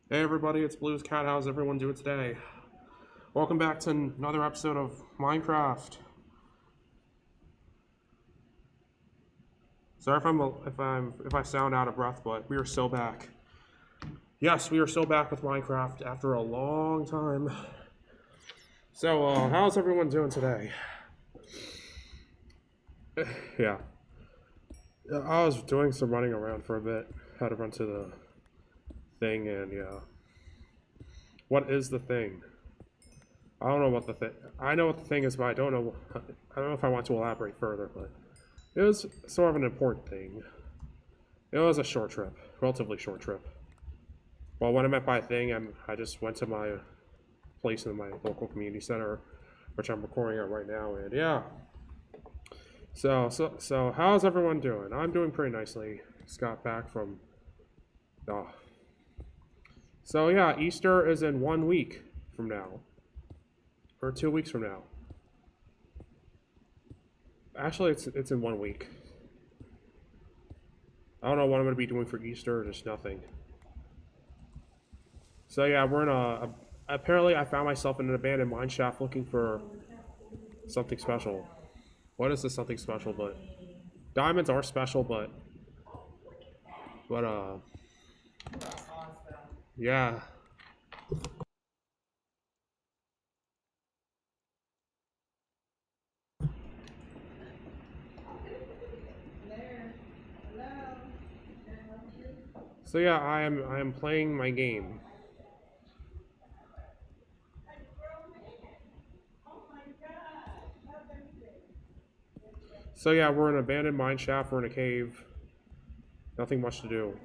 Hey everybody, it's BluesCat. How's everyone doing today? Welcome back to another episode of Minecraft. Sorry if I sound out of breath, but we are still back. Yes, we are still back with Minecraft after a long time. So, how's everyone doing today? Yeah, I was doing some running around for a bit. Had to run to the thing, and yeah. What is the thing? I don't know what the thing. I know what the thing is, but I don't know. I don't know if I want to elaborate further, but it was sort of an important thing. It was a short trip, relatively short trip. Well, what I meant by thing, I just went to my place in my local community center, which I'm recording at right now, and yeah. So how's everyone doing? I'm doing pretty nicely. Just got back from. Oh. So yeah, Easter is in 1 week from now, or 2 weeks from now. Actually, it's in 1 week. I don't know what I'm going to be doing for Easter, just nothing. So yeah, we're in apparently I found myself in an abandoned mine shaft looking for something special. What is this something special? But diamonds are special, but yeah. So yeah, I am playing my game. So yeah, we're in an abandoned mine shaft. We're in a cave. Nothing much to do.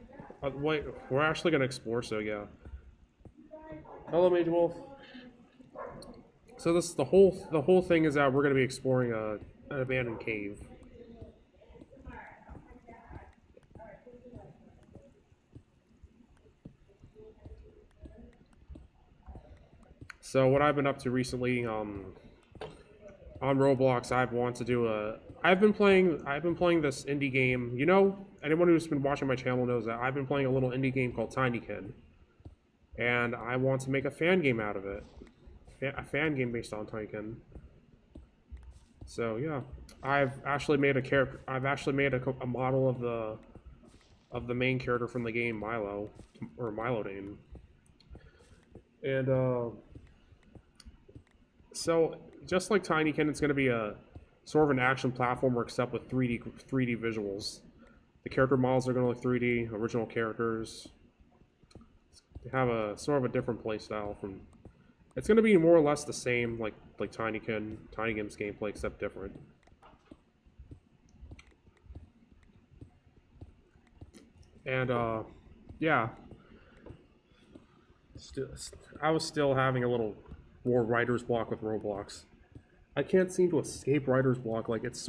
Wait, we're actually gonna explore. So yeah. Hello, Mage Wolf. So this the whole thing is that we're gonna be exploring an abandoned cave. So what I've been up to recently, on Roblox, I've been playing this indie game. You know, anyone who's been watching my channel knows that I've been playing a little indie game called Tinykin, and I want to make a fan game out of it. A fan game based on Tinykin. So yeah, I've actually made a character. I've actually made a model of the main character from the game, Milo, or Milo Dane. And so just like Tinykin, it's going to be a sort of an action platformer except with 3D visuals. The character models are going to look 3D, original characters. They have a sort of a different playstyle from. It's going to be more or less the same, like Tinykin's gameplay, except different. And yeah, still, I was still having a little more writer's block with Roblox. I can't seem to escape writer's block. Like it's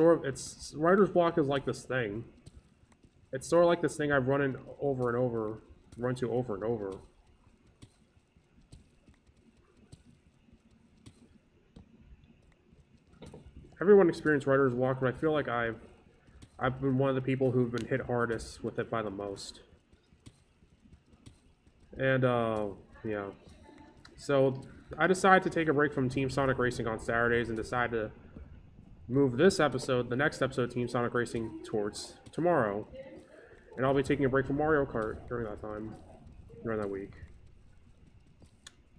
writer's block is like this thing. It's sort of like this thing I've run in over and over, run to over and over. Everyone experienced writer's block, but I feel like I've been one of the people who've been hit hardest with it by the most. And yeah. So I decided to take a break from Team Sonic Racing on Saturdays and decided to move this episode, the next episode of Team Sonic Racing, towards tomorrow. And I'll be taking a break from Mario Kart during that time, during that week.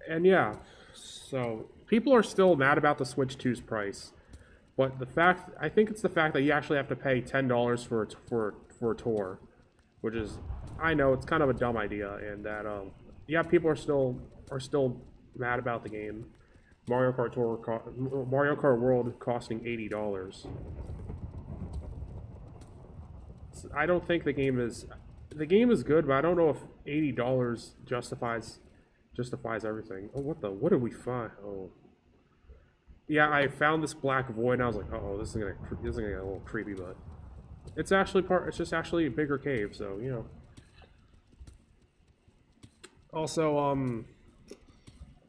And yeah, so people are still mad about the Switch 2's price. But I think it's the fact that you actually have to pay $10 for a tour, which is, I know it's kind of a dumb idea, and that yeah, people are still mad about the game. Mario Kart World costing $80. I don't think the game is good, but I don't know if $80 justifies everything. Oh, what did we find? Oh, yeah, I found this black void, and I was like, oh, this is gonna get a little creepy, but it's actually It's just actually a bigger cave, so you know. Also,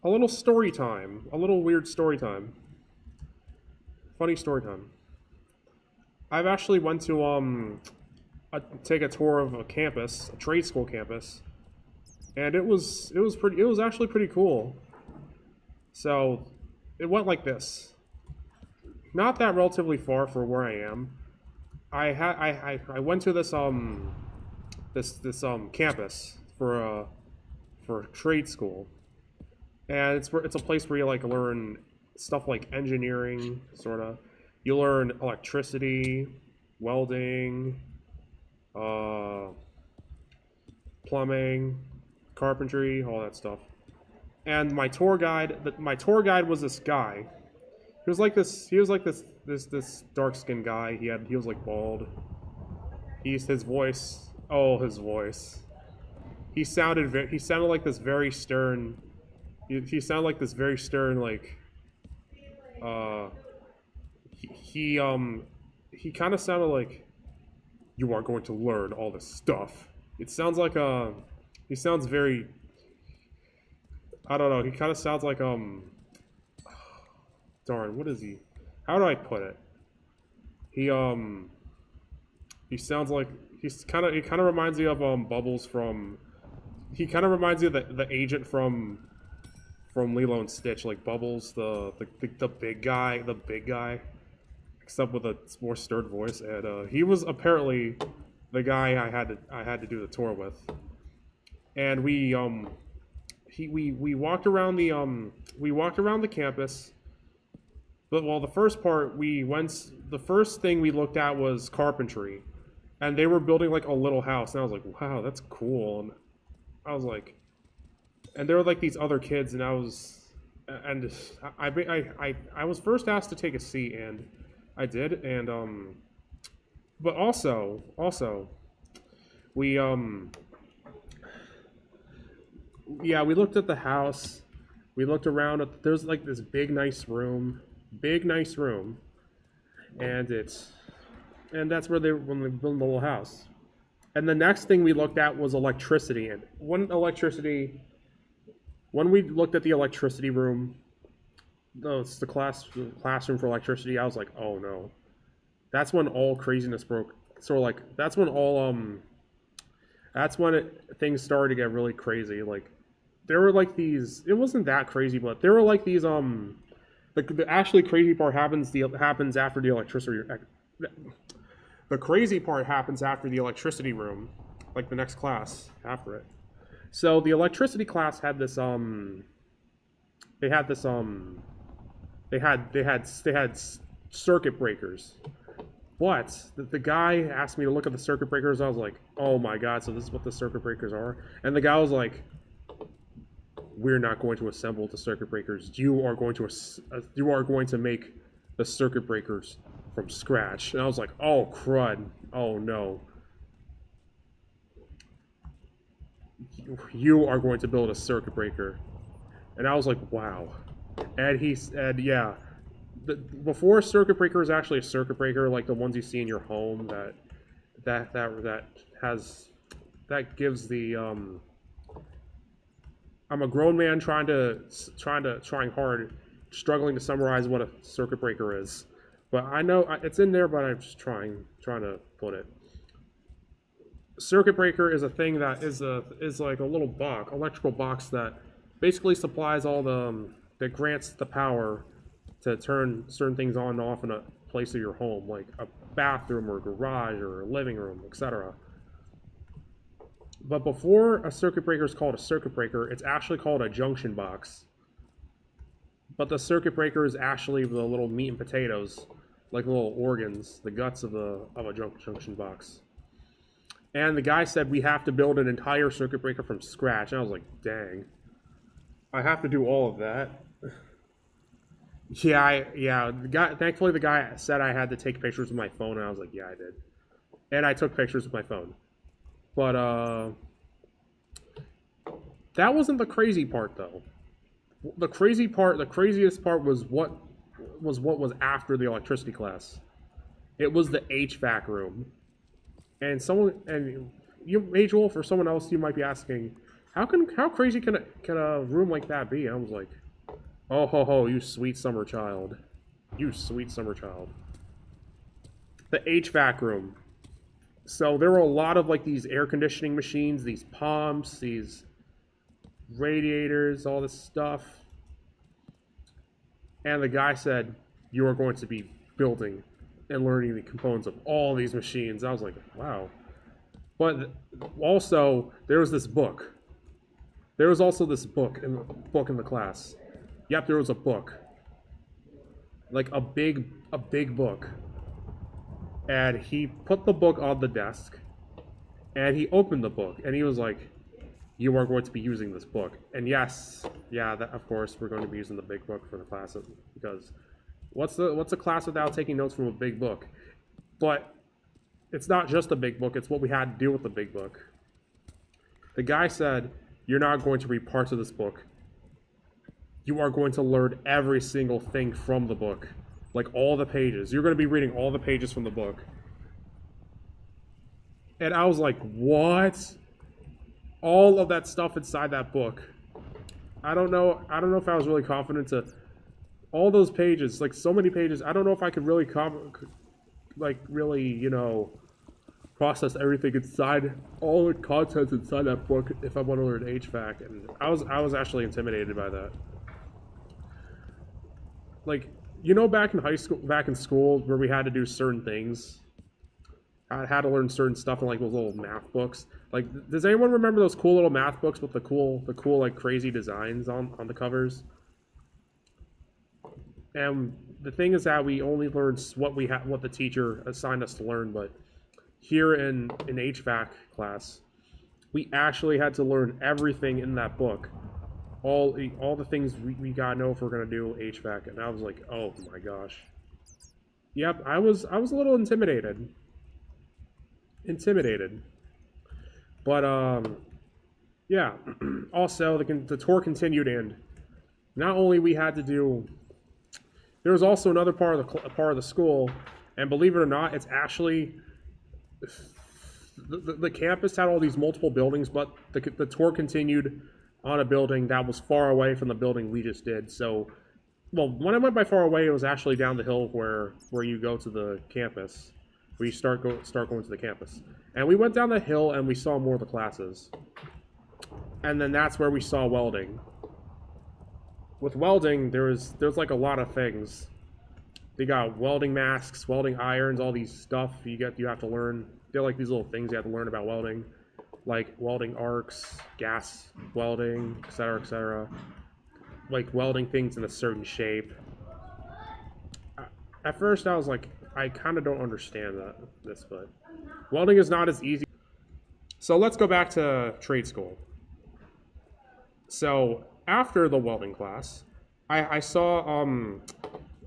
a little story time, a little weird story time, funny story time. I've actually went to take a tour of a campus, a trade school campus, and it was actually pretty cool. So it went like this. Not that relatively far for where I am. I went to this campus for trade school, and it's a place where you like learn stuff like engineering, sort of. You learn electricity, welding, uh, plumbing, carpentry, all that stuff. And my tour guide was this guy. He was like this dark skinned guy. He was like bald. His voice. Oh, his voice. He sounded like this very stern. He sounded like this very stern like. Uh, he he kind of sounded like, you are going to learn all this stuff. It sounds like he sounds very. I don't know. He kind of sounds like darn, what is he? How do I put it? He sounds like he kind of reminds me of Bubbles from. He kind of reminds me of the agent from Lilo and Stitch, like Bubbles, the big guy, except with a more stern voice. And he was apparently the guy I had to do the tour with. And we walked around the campus. But well, the first thing we looked at was carpentry, and they were building like a little house, and I was like, wow, that's cool. And I was like, and there were like these other kids, and I was first asked to take a seat, and I did, and but also we yeah, we looked at the house, we looked around. There's like this big nice room, and that's where when they built the little house. And the next thing we looked at was electricity, and when we looked at the electricity room, it's the classroom for electricity. I was like, oh no, that's when all craziness broke. So like that's when things started to get really crazy. Like there were like these. It wasn't that crazy, but there were like these The actually crazy part happens after the electricity. The crazy part happens after the electricity room, like the next class after it. So the electricity class had this they had circuit breakers. But the guy asked me to look at the circuit breakers. I was like, oh my god, so this is what the circuit breakers are? And the guy was like, we're not going to assemble the circuit breakers. You are going to make the circuit breakers from scratch. And I was like, oh crud, oh no. You are going to build a circuit breaker. And I was like, wow. And he said, yeah. Before a circuit breaker is actually a circuit breaker, like the ones you see in your home, that gives the I'm a grown man trying hard, struggling to summarize what a circuit breaker is. But I know it's in there, but I'm just trying to put it. Circuit breaker is a thing that is like a little electrical box that basically supplies that grants the power to turn certain things on and off in a place of your home, like a bathroom or a garage or a living room, etc. But before a circuit breaker is called a circuit breaker, it's actually called a junction box. But the circuit breaker is actually the little meat and potatoes, like little organs, the guts of a junction box. And the guy said we have to build an entire circuit breaker from scratch. And I was like, dang, I have to do all of that. Yeah. Thankfully, the guy said I had to take pictures with my phone, and I was like, yeah, I did. And I took pictures with my phone. But that wasn't the crazy part, though. The craziest part was what was after the electricity class. It was the HVAC room. And you, Age Wolf, or someone else, you might be asking, how crazy can a room like that be? And I was like, oh ho ho, you sweet summer child. You sweet summer child. The HVAC room. So there were a lot of like these air conditioning machines, these pumps, these radiators, all this stuff. And the guy said, you are going to be building and learning the components of all these machines. I was like, wow. But also, there was this book. There was also this book in the class. Yep, there was a book. Like a big book. And he put the book on the desk. And he opened the book. And he was like, you are going to be using this book. And yes, yeah, that, of course, we're going to be using the big book for the class. Because what's a class without taking notes from a big book? But it's not just a big book. It's what we had to do with the big book. The guy said, you're not going to read parts of this book. You are going to learn every single thing from the book. Like all the pages. You're going to be reading all the pages from the book. And I was like, what? All of that stuff inside that book. I don't know if I was really confident to... All those pages, like so many pages, I don't know if I could really, you know, process everything inside, all the contents inside that book if I want to learn HVAC. And I was actually intimidated by that. Like, you know, back in school where we had to do certain things, I had to learn certain stuff in like those little math books. Like, does anyone remember those cool little math books with the cool like crazy designs on the covers? And the thing is that we only learned what the teacher assigned us to learn, but here in HVAC class, we actually had to learn everything in that book. All the things we gotta know if we're gonna do HVAC, and I was like, oh my gosh. Yep, I was a little intimidated. But yeah. Also, the tour continued, and not only we had to do. There was also another part of the school, and believe it or not, it's actually the campus had all these multiple buildings, but the tour continued on a building that was far away from the building we just did. So, well, when I went by far away, it was actually down the hill where you go to the campus, where you start going to the campus. And we went down the hill and we saw more of the classes, and then that's where we saw welding. With welding, there's like a lot of things. They got welding masks, welding irons, all these stuff you have to learn. They're like these little things you have to learn about welding, like welding arcs, gas welding, etc. Like welding things in a certain shape. At first, I was like, I kind of don't understand this, but welding is not as easy. So let's go back to trade school. So after the welding class, I saw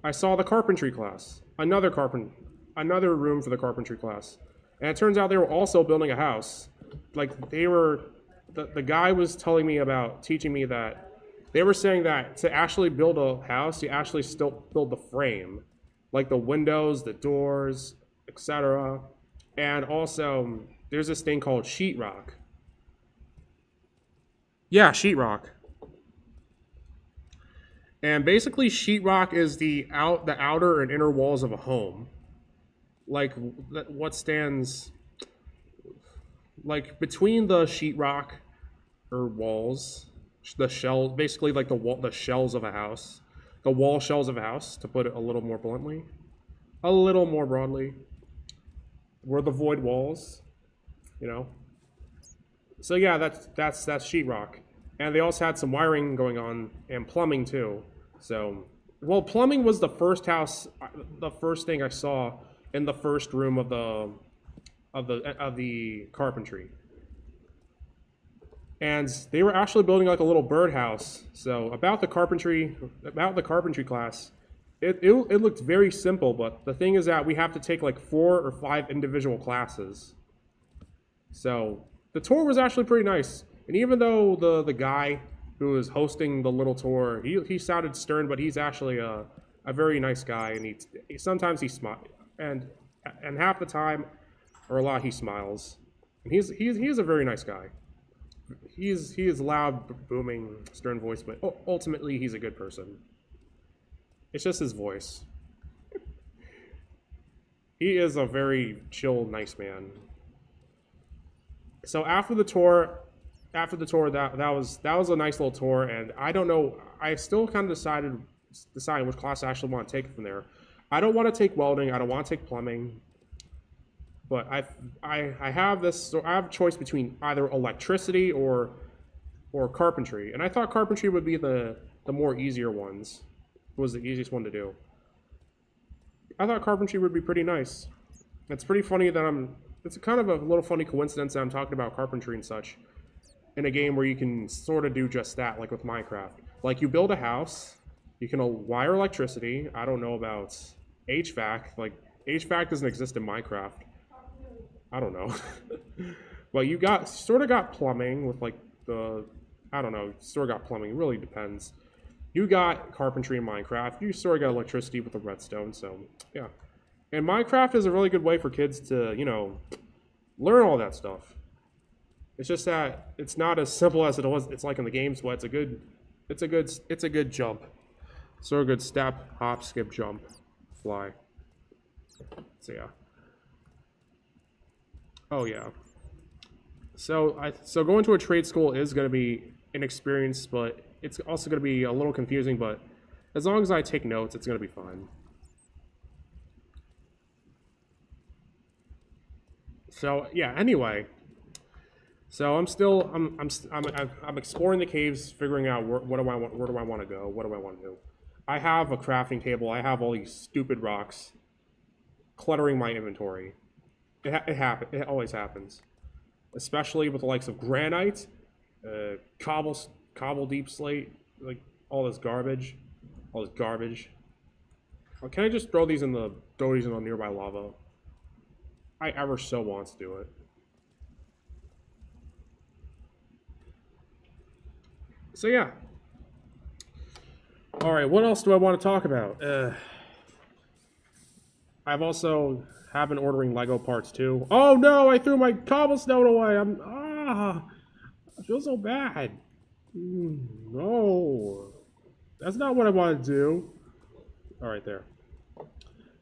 the carpentry class, another room for the carpentry class, and it turns out they were also building a house. Like the guy was teaching me that they were saying that to actually build a house, you actually still build the frame, like the windows, the doors, etc. And also, there's this thing called sheetrock. Yeah, sheetrock. And basically, sheetrock is the outer and inner walls of a home. Like what stands like between the sheetrock or walls, the shells, basically like the shells of a house, the wall shells of a house, to put it a little more bluntly, a little more broadly, were the void walls, you know. So yeah, that's sheetrock, and they also had some wiring going on and plumbing too. So, well, plumbing was the first thing I saw in the first room of the carpentry. And they were actually building like a little birdhouse. So about the carpentry class, it looked very simple, but the thing is that we have to take like 4 or 5 individual classes. So the tour was actually pretty nice. And even though the guy who was hosting the little tour, he sounded stern, but he's actually a very nice guy, and he sometimes he smiles, and half the time, or a lot, he smiles. And he's a very nice guy. He is loud, booming, stern voice, but ultimately he's a good person. It's just his voice. He is a very chill, nice man. So after the tour, after the tour, that was a nice little tour, and I don't know. I still kind of deciding which class I actually want to take from there. I don't want to take welding. I don't want to take plumbing. But I have this. So I have a choice between either electricity or carpentry, and I thought carpentry would be the more easier ones. It was the easiest one to do. I thought carpentry would be pretty nice. It's pretty funny that it's kind of a little funny coincidence that I'm talking about carpentry and such in a game where you can sort of do just that, like with Minecraft. Like, you build a house, you can wire electricity. I don't know about HVAC. Like, HVAC doesn't exist in Minecraft. I don't know. Well, you sort of got plumbing with like I don't know, sort of got plumbing. It really depends. You got carpentry in Minecraft. You sort of got electricity with the redstone. So yeah, and Minecraft is a really good way for kids to, you know, learn all that stuff. It's just that it's not as simple as it's like in the games. But it's a good jump. Sort of good step, hop, skip, jump, fly. So yeah. Oh yeah. So going to a trade school is going to be an experience, but it's also going to be a little confusing. But as long as I take notes, it's going to be fine. So yeah. Anyway. So I'm exploring the caves, figuring out where do I want to go, what do I want to do. I have a crafting table. I have all these stupid rocks cluttering my inventory. It always happens, especially with the likes of granite, cobble deep slate, like all this garbage. Oh, can I just throw these in the nearby lava? I ever so want to do it. So yeah. All right, what else do I want to talk about? I've also been ordering Lego parts too. Oh no, I threw my cobblestone away. I feel so bad. No, that's not what I want to do. All right, there.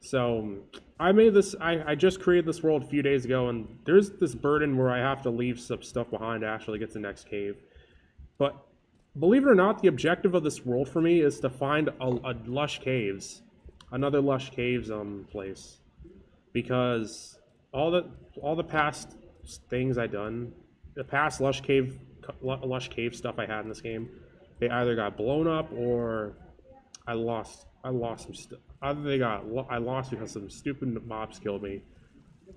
So I made this. I just created this world a few days ago, and there's this burden where I have to leave some stuff behind to actually get to the next cave. But believe it or not, the objective of this world for me is to find a lush caves, another lush caves place, because all the past things I done, the past lush cave stuff I had in this game, they either got blown up or I lost some stuff. Either I lost because some stupid mobs killed me,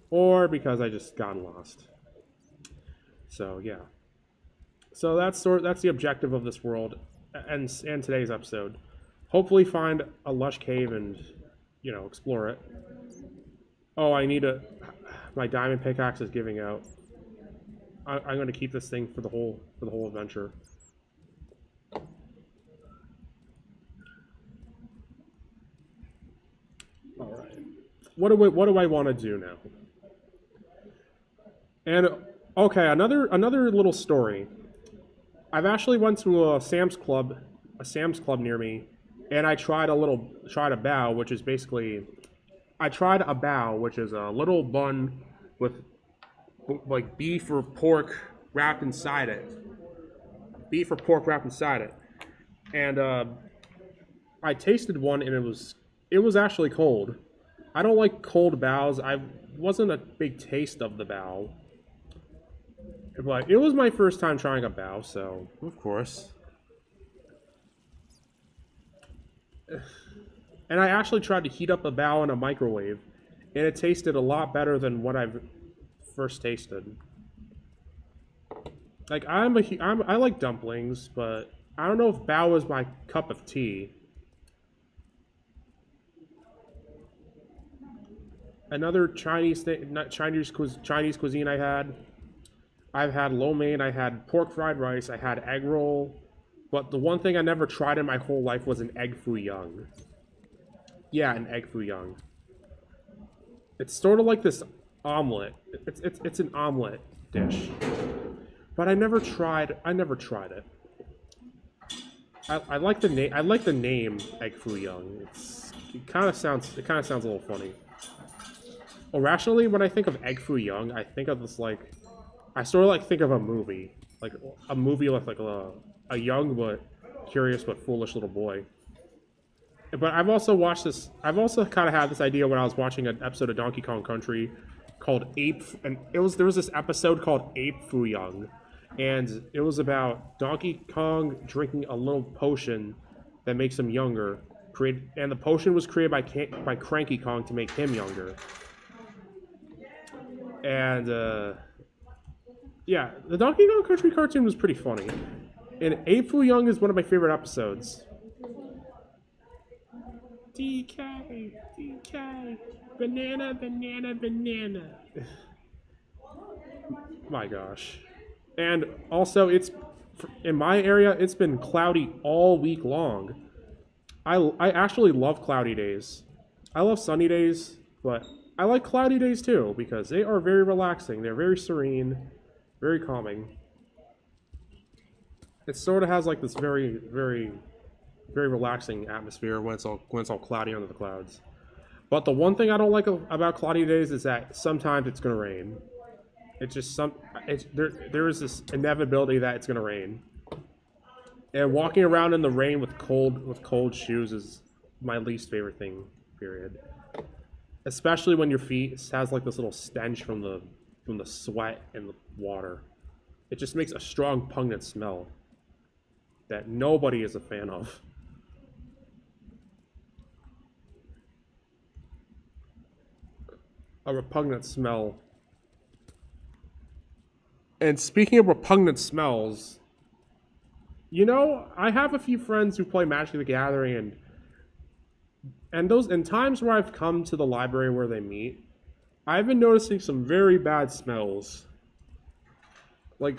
or because I just got lost. So yeah. So that's the objective of this world and today's episode. Hopefully find a lush cave and, you know, explore it. Oh, my diamond pickaxe is giving out. I'm going to keep this thing for the whole adventure. All right. What do I want to do now? And okay, another little story. I've actually went to a Sam's Club near me, and I tried a bao, which is basically, I tried a bao, which is a little bun with like beef or pork wrapped inside it. And I tasted one, and it was actually cold. I don't like cold baos. I wasn't a big taste of the bao. But it was my first time trying a bao, so of course. And I actually tried to heat up a bao in a microwave, and it tasted a lot better than what I've first tasted. Like I like dumplings, but I don't know if bao is my cup of tea. Another Chinese cuisine I had. I've had lo mein, I had pork fried rice, I had egg roll, but the one thing I never tried in my whole life was an egg foo young. Yeah, an egg foo young. It's sort of like this omelet. It's an omelet dish, but I never tried it. I like the name. I like the name egg foo young. It kind of sounds a little funny. Well, rationally, when I think of egg foo young, I think of this like. I sort of like think of a movie. like a movie with like a young but curious but foolish little boy. But I've also watched this. I've also kind of had this idea when I was watching an episode of Donkey Kong Country called Ape, and there was this episode called Ape Fu Young, and it was about Donkey Kong drinking a little potion that makes him younger. And the potion was created by Cranky Kong to make him younger. And yeah, the Donkey Kong Country cartoon was pretty funny, and Ape Fu Young is one of my favorite episodes. DK, banana, banana, banana. My gosh. And also, it's in my area, it's been cloudy all week long. I actually love cloudy days. I love sunny days, but I like cloudy days too because they are very relaxing. They're very serene, very calming. It sort of has like this very, very relaxing atmosphere when it's all cloudy under the clouds. But the one thing I don't like about cloudy days is that sometimes it's gonna rain. It's just there is this inevitability that it's gonna rain. And walking around in the rain with cold shoes is my least favorite thing. Period. Especially when your feet has like this little stench from the sweat and the water. It just makes a strong pungent smell that nobody is a fan of. A repugnant smell. And speaking of repugnant smells, you know, I have a few friends who play Magic the Gathering, and those in times where I've come to the library where they meet, I've been noticing some very bad smells. Like,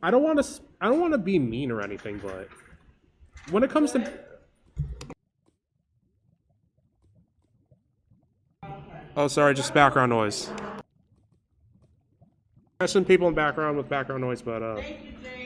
I don't want to be mean or anything, but when it comes to oh, sorry, just background noise. There's some people in background with background noise, but Thank you, James.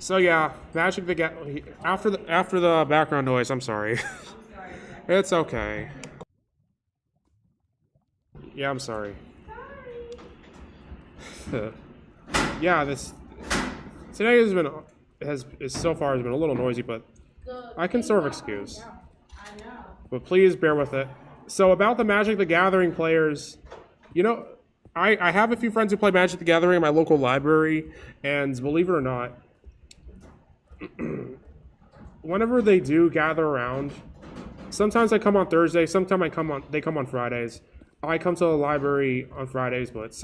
so yeah, Magic the Gathering. After the background noise, I'm sorry. It's okay. Yeah, I'm sorry. Yeah, this today has so far has been a little noisy, but I can sort of excuse. But please bear with it. So about the Magic the Gathering players, you know, I have a few friends who play Magic the Gathering in my local library, and believe it or not, whenever they do gather around, sometimes I come on Thursday, sometimes they come on Fridays. I come to the library on Fridays, but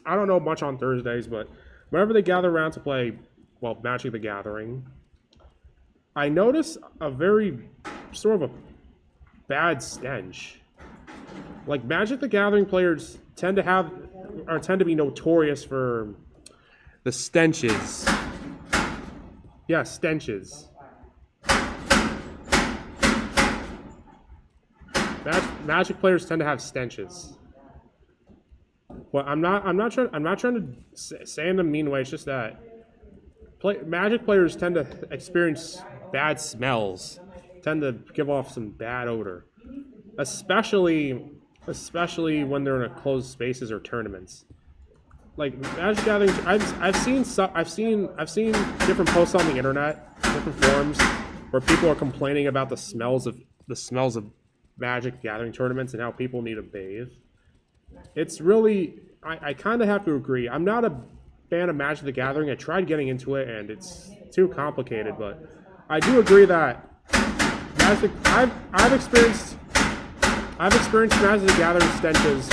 I don't know much on Thursdays, but whenever they gather around to play, well, Magic the Gathering, I notice a very sort of a bad stench. Like, Magic the Gathering players tend to be notorious for the stenches. Yeah, stenches. Magic players tend to have stenches. But I'm not trying to say in a mean way. It's just that Magic players tend to experience bad smells, tend to give off some bad odor, especially when they're in closed spaces or tournaments. Like Magic Gathering, I've seen different posts on the internet, different forums, where people are complaining about the smells of Magic Gathering tournaments and how people need to bathe. It's really, I kind of have to agree. I'm not a fan of Magic the Gathering. I tried getting into it and it's too complicated, but I do agree that Magic. I've experienced Magic the Gathering stenches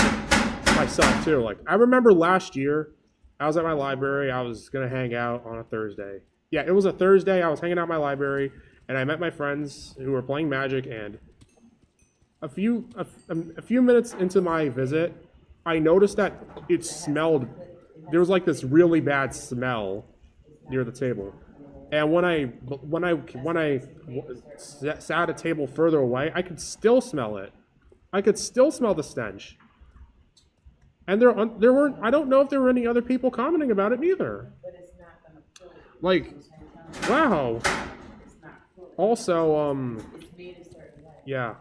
myself too. Like, I remember last year, I was at my library. I was gonna hang out on a Thursday. Yeah, it was a Thursday. I was hanging out at my library, and I met my friends who were playing Magic. And a few minutes into my visit, I noticed that it smelled. There was like this really bad smell near the table, And when I sat at a table further away, I could still smell it. I could still smell the stench. And there weren't. I don't know if there were any other people commenting about it neither. Like, wow. Also, yeah.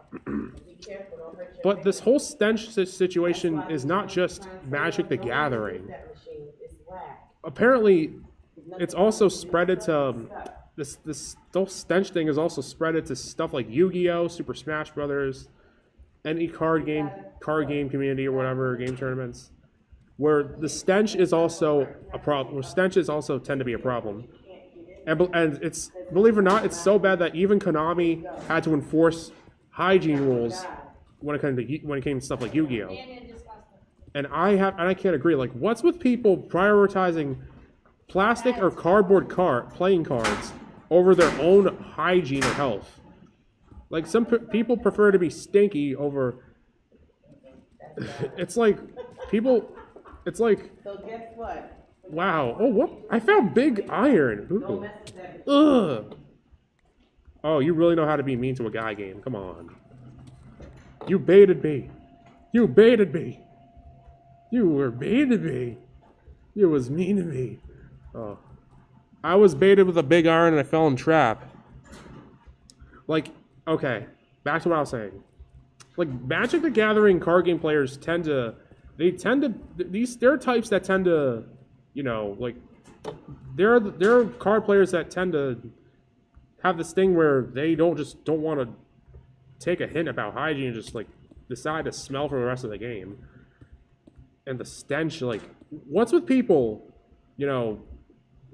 But this whole stench situation is not just Magic the Gathering. Apparently, it's also spreaded to this whole stench thing is also spreaded to stuff like Yu-Gi-Oh, Super Smash Brothers, any card game community or whatever, game tournaments, where the stench is also a problem. Where stenches also tend to be a problem, and it's, believe it or not, it's so bad that even Konami had to enforce hygiene rules when it came to stuff like Yu-Gi-Oh. And I can't agree. Like, what's with people prioritizing plastic or cardboard playing cards over their own hygiene or health? Like, some people prefer to be stinky over. It's like people. It's like. So guess what? Wow. Oh, what? I found big iron. Ooh. Ugh. Oh, you really know how to be mean to a guy game. Come on. You baited me. You baited me. You were baited me. You was mean to me. Oh. I was baited with a big iron and I fell in trap. Like, okay, back to what I was saying. Like, Magic the Gathering card game players there are types that tend to, you know, like, there are card players that tend to have this thing where they don't want to take a hint about hygiene and just, like, decide to smell for the rest of the game. And the stench, like, what's with people, you know,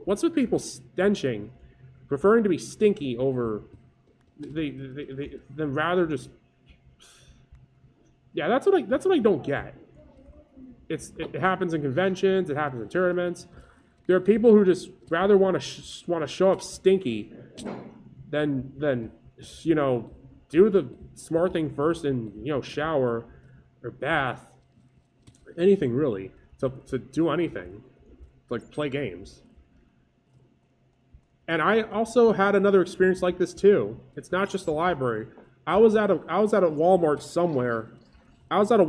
what's with people stenching, preferring to be stinky over, than rather just, yeah, that's what I don't get. It happens in conventions, it happens in tournaments. There are people who just rather want to show up stinky than you know, do the smart thing first and, you know, shower or bath, anything really, to do anything, like play games. And I also had another experience like this too. It's not just the library. I was at a Walmart somewhere. And I was at a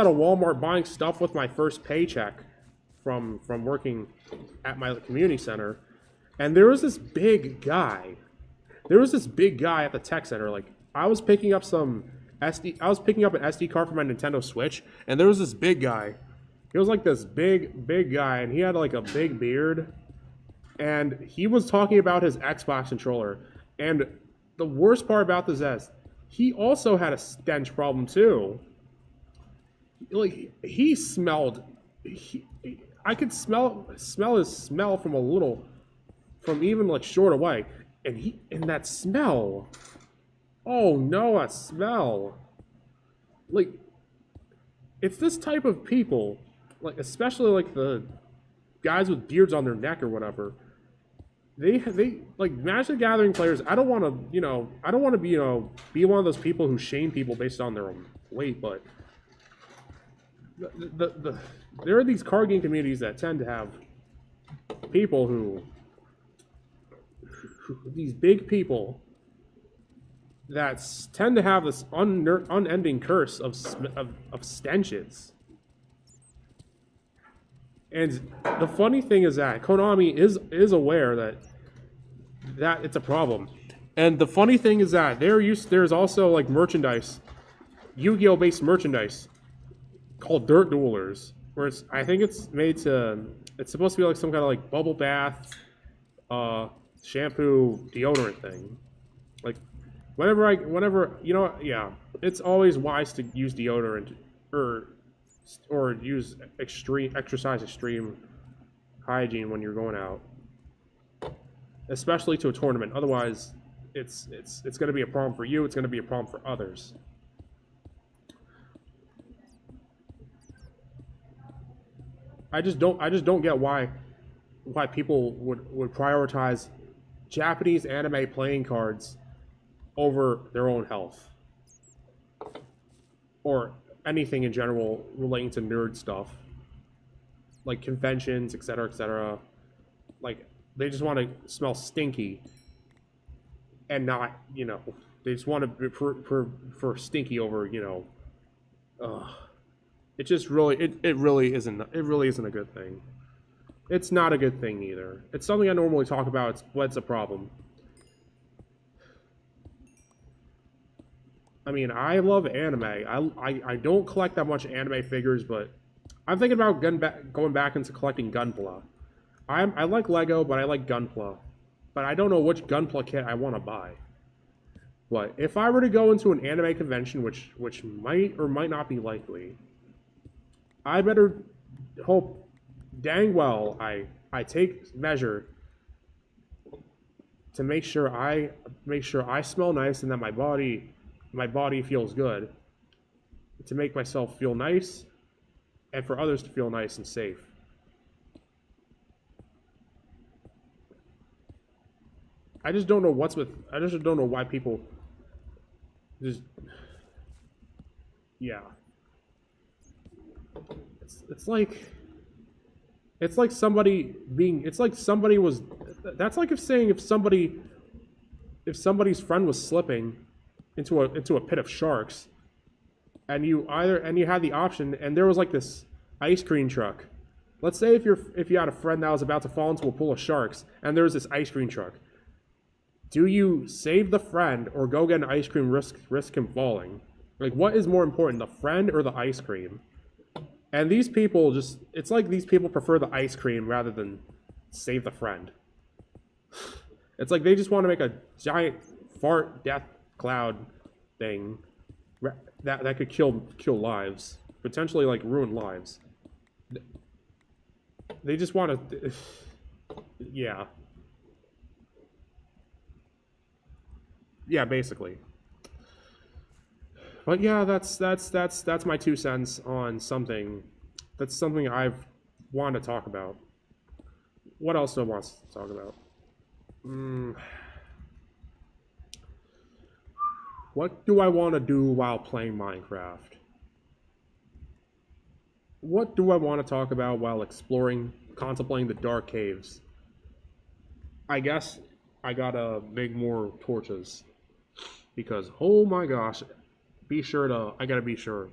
Walmart buying stuff with my first paycheck from working at my community center. And there was this big guy. At the tech center. Like, I was picking up an SD card for my Nintendo Switch, and there was this big guy. He was like this big guy, and he had like a big beard, and he was talking about his Xbox controller. And the worst part about this is, he also had a stench problem too. Like, he smelled. I could smell his smell from even like short away, and that smell. Oh no, that smell. Like, it's this type of people, like, especially like the guys with beards on their neck or whatever. They like, Magic the Gathering players. I don't want to be one of those people who shame people based on their own weight, but there are these card game communities that tend to have people who these big people that tend to have this unending curse of stenches. And the funny thing is that Konami is aware that it's a problem. And the funny thing is that there's also like merchandise, Yu-Gi-Oh based merchandise called Dirt Duelers, where I think it's supposed to be like some kind of like bubble bath, shampoo, deodorant thing. Like, whenever you know, yeah, it's always wise to use deodorant or use exercise extreme hygiene when you're going out, especially to a tournament. Otherwise, it's going to be a problem for you. It's going to be a problem for others. I just don't get why people would prioritize Japanese anime playing cards over their own health or anything in general relating to nerd stuff. like conventions, etc., etc. Like they just want to smell stinky and not, you know, they just want to for stinky over, you know. It just really it really isn't a good thing. It's not a good thing either. It's something I normally talk about. It's what's a problem. I mean, I love anime. I don't collect that much anime figures, but I'm thinking about going back into collecting Gunpla. I like Lego, but I like Gunpla. But I don't know which Gunpla kit I want to buy. But if I were to go into an anime convention, which might or might not be likely, I better hope dang well I take measure to make sure I smell nice and that my body feels good, to make myself feel nice and for others to feel nice and safe. I just don't know I just don't know why people just, yeah. It's like somebody being, it's like somebody was, that's like if somebody's friend was slipping into a pit of sharks, and you had the option, and there was like this ice cream truck. Let's say if you had a friend that was about to fall into a pool of sharks, and there was this ice cream truck. Do you save the friend or go get an ice cream, risk him falling? Like, what is more important, the friend or the ice cream? And these people just, it's like these people prefer the ice cream rather than save the friend. It's like they just want to make a giant fart death cloud thing that could kill lives, potentially like ruin lives. They just want to, yeah. Yeah, basically. But yeah, that's my 2 cents on something. That's something I've wanted to talk about. What else do I want to talk about? What do I want to do while playing Minecraft? What do I want to talk about while contemplating the dark caves? I guess I gotta make more torches. Because, oh my gosh, I gotta be sure.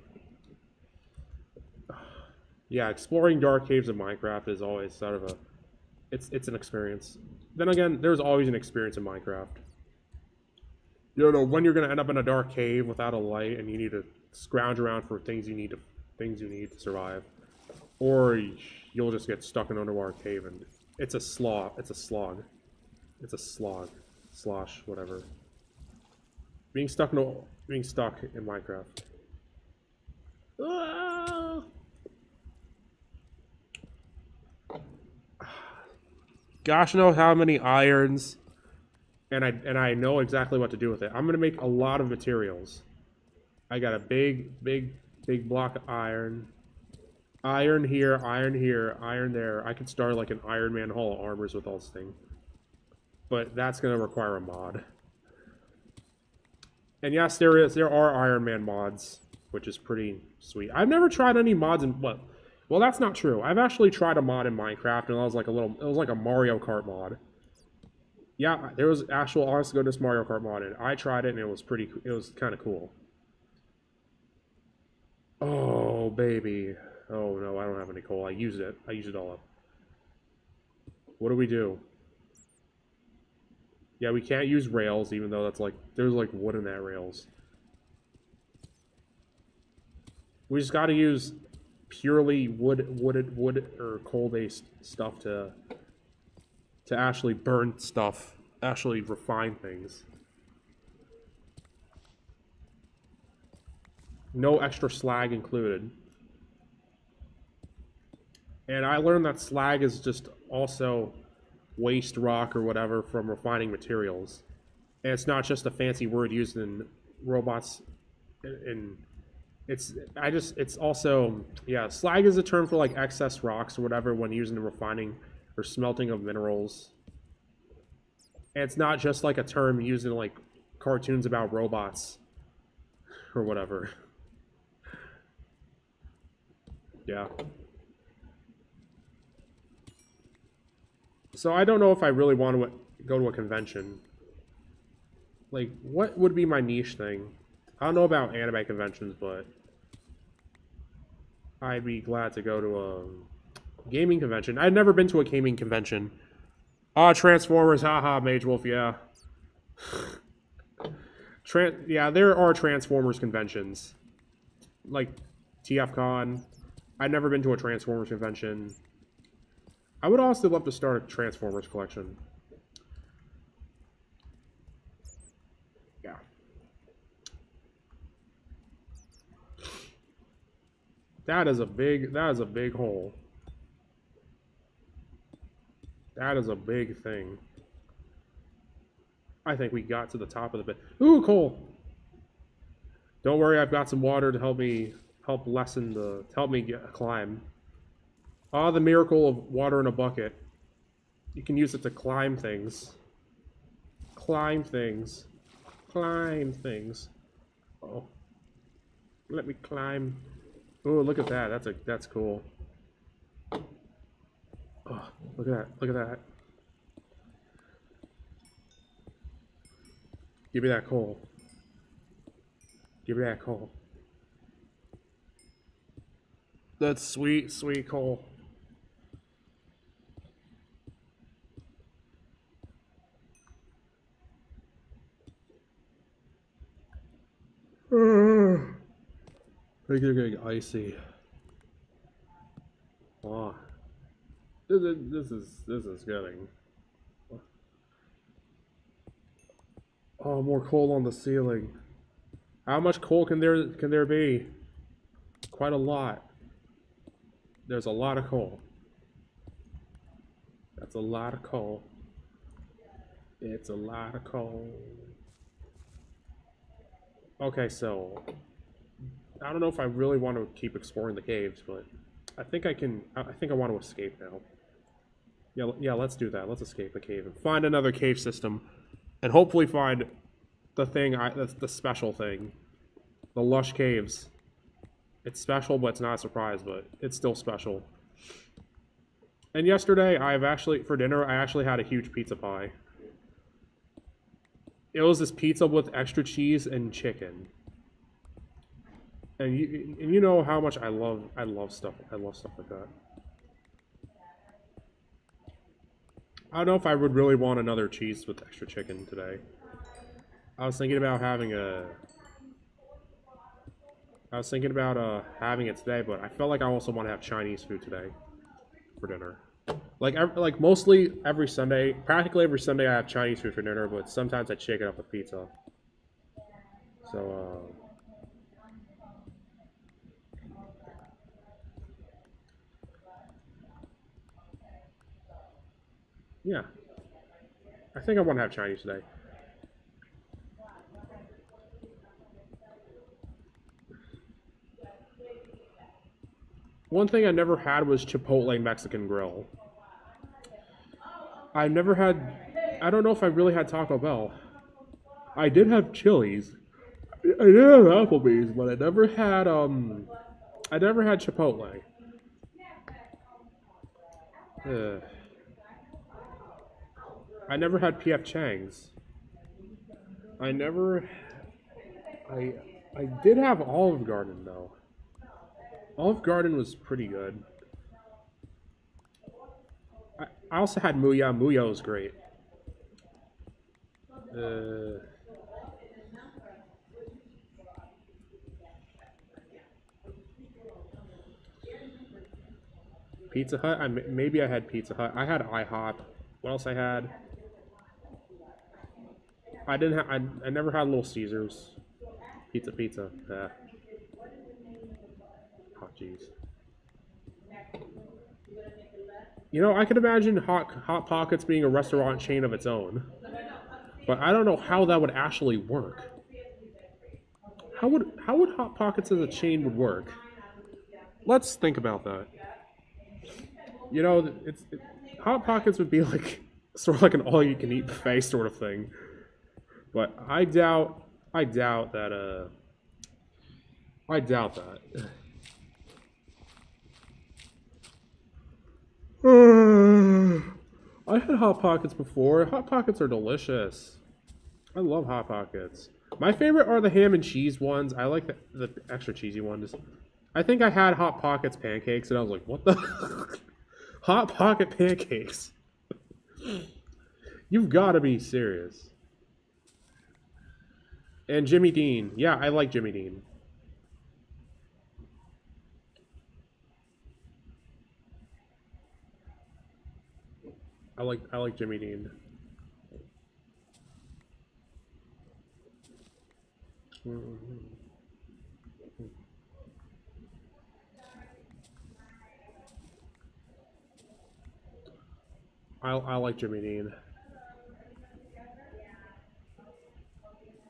Yeah, exploring dark caves in Minecraft is always sort of it's an experience. Then again, there's always an experience in Minecraft. You know, when you're gonna end up in a dark cave without a light and you need to scrounge around for things you need to survive. Or you'll just get stuck in an underwater cave and it's a slog. Slosh, whatever. Being stuck in Minecraft. Ah! Gosh knows how many irons, and I know exactly what to do with it. I'm gonna make a lot of materials. I got a big block of iron. Iron here, iron there. I could start like an Iron Man Hall of Armors with all this thing. But that's gonna require a mod. And yes, there are Iron Man mods, which is pretty sweet. I've never tried any mods in well, that's not true. I've actually tried a mod in Minecraft, and it was like a Mario Kart mod. Yeah, there was actual honest to goodness Mario Kart mod, and I tried it, and it was kind of cool. Oh baby, oh no, I don't have any coal. I used it all up. What do we do? Yeah, we can't use rails, even though there's like wood in that rails. We just got to use purely wood or coal-based stuff to actually burn stuff, actually refine things. No extra slag included. And I learned that slag is just also waste rock or whatever from refining materials. And it's not just a fancy word used in robots. It's also, yeah, slag is a term for like excess rocks or whatever when used in refining or smelting of minerals. And it's not just like a term used in like cartoons about robots or whatever. Yeah. So I don't know if I really want to go to a convention. Like, what would be my niche thing? I don't know about anime conventions, but I'd be glad to go to a gaming convention. I've never been to a gaming convention. Ah, Transformers, haha, Mage Wolf, yeah. Yeah, there are Transformers conventions. Like TFCon. I've never been to a Transformers convention. I would also love to start a Transformers collection. Yeah. That is a big hole. That is a big thing. I think we got to the top of the bit. Ooh, coal. Don't worry, I've got some water to help me climb. Ah, the miracle of water in a bucket. You can use it to climb things. Climb things. Climb things. Oh. Let me climb. Oh, look at that. That's cool. Oh, look at that. Look at that. Give me that coal. Give me that coal. That's sweet, sweet coal. They're getting icy. Wow. This is getting. Oh, more coal on the ceiling. How much coal can there be? Quite a lot. There's a lot of coal. That's a lot of coal. It's a lot of coal. Okay, so I don't know if I really want to keep exploring the caves, but I think I can. I think I want to escape now. Yeah, let's do that. Let's escape the cave and find another cave system, and hopefully find the thing. That's the special thing, the lush caves. It's special, but it's not a surprise. But it's still special. And yesterday, for dinner, I actually had a huge pizza pie. It was this pizza with extra cheese and chicken. And you know how much I love stuff like that. I don't know if I would really want another cheese with extra chicken today. I was thinking about having having it today, but I felt like I also want to have Chinese food today for dinner. Like mostly every Sunday, practically every Sunday I have Chinese food for dinner, but sometimes I shake it up with pizza. So yeah. I think I want to have Chinese today. One thing I never had was Chipotle Mexican Grill. I never had. I don't know if I really had Taco Bell. I did have Chili's. I did have Applebee's, but I never had Chipotle. I never had PF Chang's. I did have Olive Garden though. Olive Garden was pretty good. I also had Muya. Muya was great. Pizza Hut. Maybe I had Pizza Hut. I had IHOP. What else I had? I didn't. I never had Little Caesars. Pizza. Oh, jeez. You know, I could imagine Hot Pockets being a restaurant chain of its own, but I don't know how that would actually work. How would Hot Pockets as a chain would work? Let's think about that. You know, Hot Pockets would be like sort of like an all-you-can-eat buffet sort of thing, but I doubt that. I doubt that. I had Hot Pockets before. Hot Pockets are delicious. I love Hot Pockets. My favorite are the ham and cheese ones. I like the extra cheesy ones. I think I had Hot Pockets pancakes, and I was like, what the? Hot Pocket pancakes? You've got to be serious. And Jimmy Dean. Yeah, I like Jimmy Dean. I like Jimmy Dean. I like Jimmy Dean.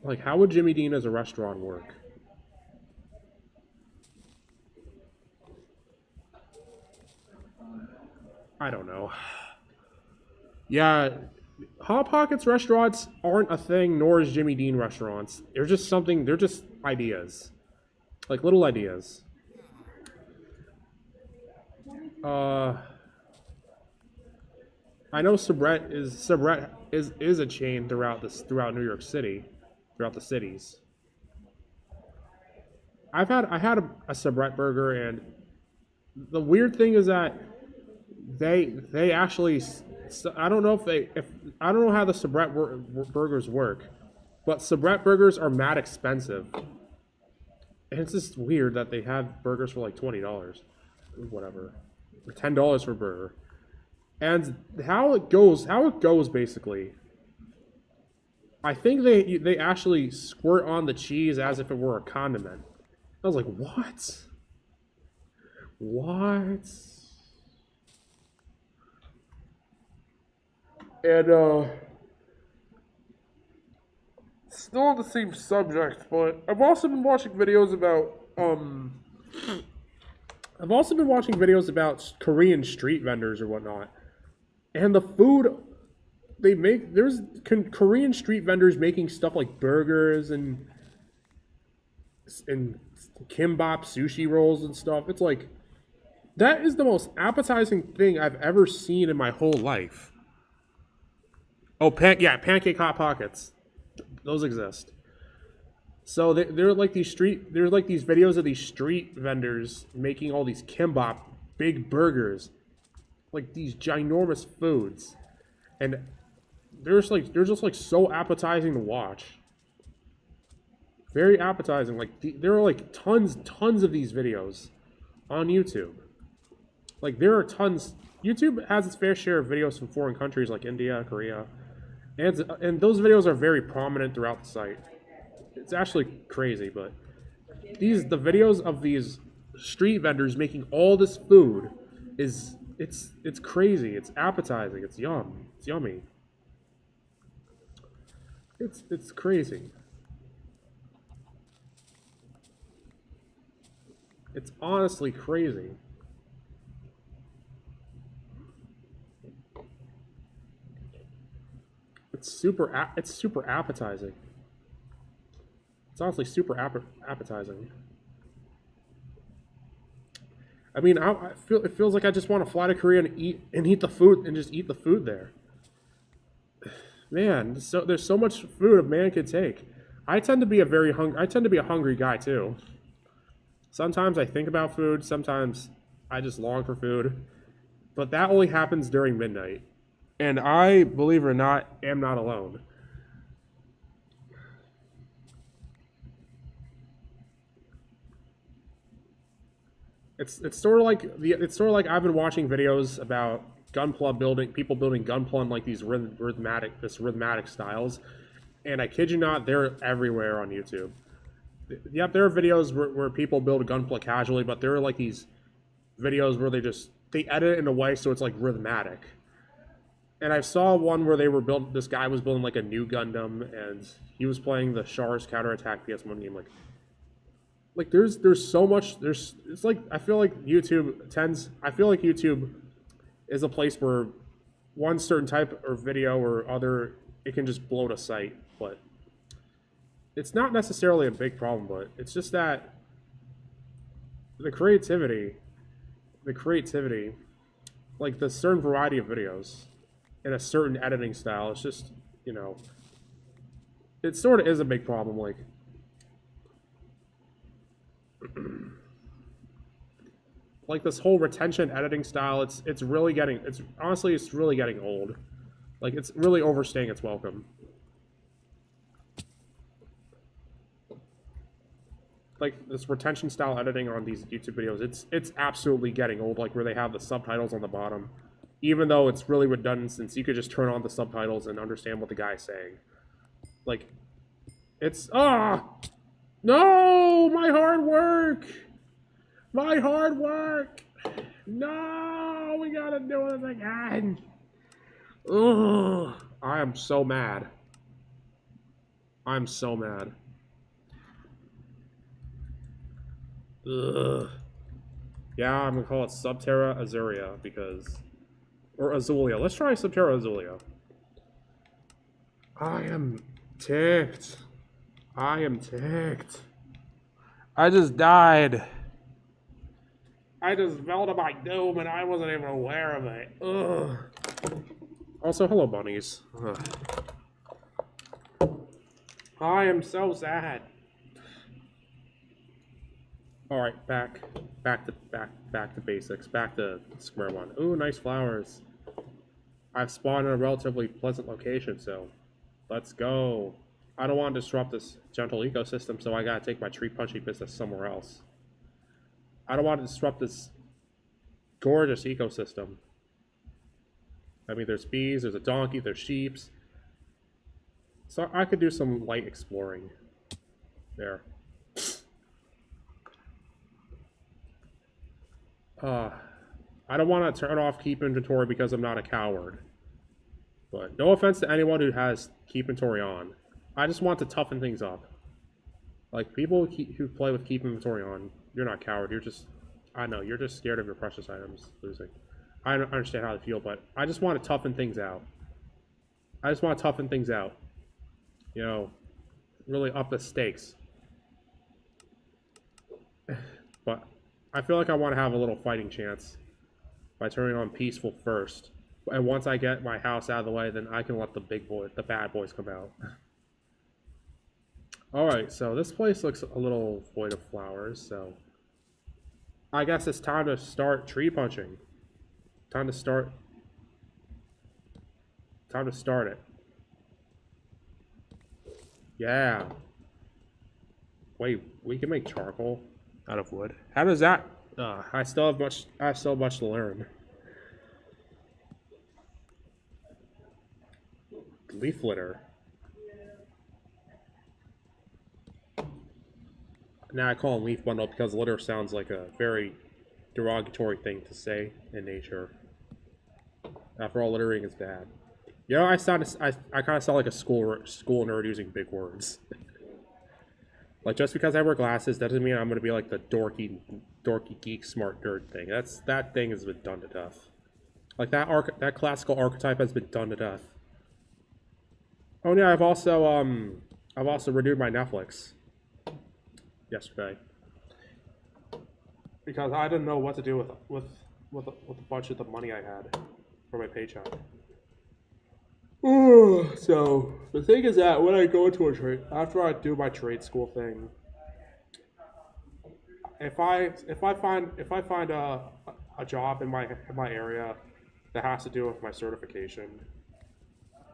Like, how would Jimmy Dean as a restaurant work? I don't know. Yeah, Hot Pockets restaurants aren't a thing, nor is Jimmy Dean restaurants. They're just something, they're just ideas. Like little ideas. I know Sabret is a chain throughout New York City, throughout the cities. I had a Sabret burger, and the weird thing is that they actually, I don't know if I don't know how the Sabret burgers work, but Sabret burgers are mad expensive, and it's just weird that they have burgers for like $20, whatever, or $10 for a burger. And how it goes basically, I think they actually squirt on the cheese as if it were a condiment. I was like, what? What? And still on the same subject, but I've also been watching videos about Korean street vendors or whatnot. And the food they make, there's Korean street vendors making stuff like burgers and kimbap sushi rolls and stuff. It's like, that is the most appetizing thing I've ever seen in my whole life. Oh, pancake Hot Pockets. Those exist. So they're like these videos of these street vendors making all these kimbap big burgers, like these ginormous foods, and they're just like so appetizing to watch. Very appetizing. Like there are like tons of these videos on YouTube. Like there are tons. YouTube has its fair share of videos from foreign countries like India, Korea, and those videos are very prominent throughout the site. It's actually crazy, but the videos of these street vendors making all this food it's crazy. It's appetizing. It's yummy. It's crazy. It's honestly crazy. It's super appetizing. It's honestly super appetizing. I mean, it feels like I just want to fly to Korea and eat the food and just eat the food there. Man, there's so much food a man could take. I tend to be a hungry guy too. Sometimes I think about food, sometimes I just long for food. But that only happens during midnight. And I, believe it or not, am not alone. It's sort of like I've been watching videos about people building Gunpla in like these rhythmatic styles, and I kid you not, they're everywhere on YouTube. Yep, there are videos where people build Gunpla casually, but there are like these videos where they edit it in a way so it's like rhythmatic. And I saw one where this guy was building like a new Gundam, and he was playing the Char's Counterattack PS1 game. Like there's so much. It's like I feel like YouTube is a place where one certain type of video or other, it can just bloat a site. But it's not necessarily a big problem. But it's just that the creativity, like the certain variety of videos. in a certain editing style. It's just, you know, it sort of is a big problem. Like this whole retention editing style, it's really getting, it's honestly, it's really getting old. Like, it's really overstaying its welcome. Like, this retention style editing on these YouTube videos, it's absolutely getting old, like where they have the subtitles on the bottom. Even though it's really redundant, since you could just turn on the subtitles and understand what the guy's saying. Like, it's, no, my hard work! My hard work! No, we gotta do it again! Ugh, I am so mad. I'm so mad. Ugh. Yeah, I'm gonna call it Subterra Azuria because... Or Azulia. Let's try Subterra Azulia. I am ticked. I am ticked. I just died. I just fell to my doom and I wasn't even aware of it. Ugh. Also, hello, bunnies. Ugh. I am so sad. All right, back to basics. Back to square one. Ooh, nice flowers. I've spawned in a relatively pleasant location, so let's go. I don't want to disrupt this gentle ecosystem, so I gotta take my tree punching business somewhere else. I don't want to disrupt this gorgeous ecosystem. I mean, there's bees, there's a donkey, there's sheep. So I could do some light exploring. There. I don't want to turn off keep inventory because I'm not a coward. But no offense to anyone who has keep inventory on. I just want to toughen things up. Like, people who play with keep inventory on, you're not a coward. You're just, I know, you're just scared of your precious items losing. I don't understand how they feel, but I just want to toughen things out. I just want to toughen things out. You know, really up the stakes. But I feel like I want to have a little fighting chance by turning on peaceful first. And once I get my house out of the way, then I can let the bad boys come out. Alright, so this place looks a little void of flowers, so I guess it's time to start tree punching. Time to start it. Yeah. Wait, we can make charcoal out of wood. How does that? I still have so much to learn. Leaf litter. Now I call them leaf bundle because litter sounds like a very derogatory thing to say in nature. After all, littering is bad. You know, I kind of sound like a school nerd using big words. Like, just because I wear glasses, that doesn't mean I'm gonna be like the dorky geek smart nerd thing. That thing has been done to death. Like that classical archetype has been done to death. Oh yeah, I've also renewed my Netflix yesterday because I didn't know what to do with a bunch of the money I had for my paycheck. So the thing is that when I go into a trade, after I do my trade school thing, if I find a job in my area that has to do with my certification,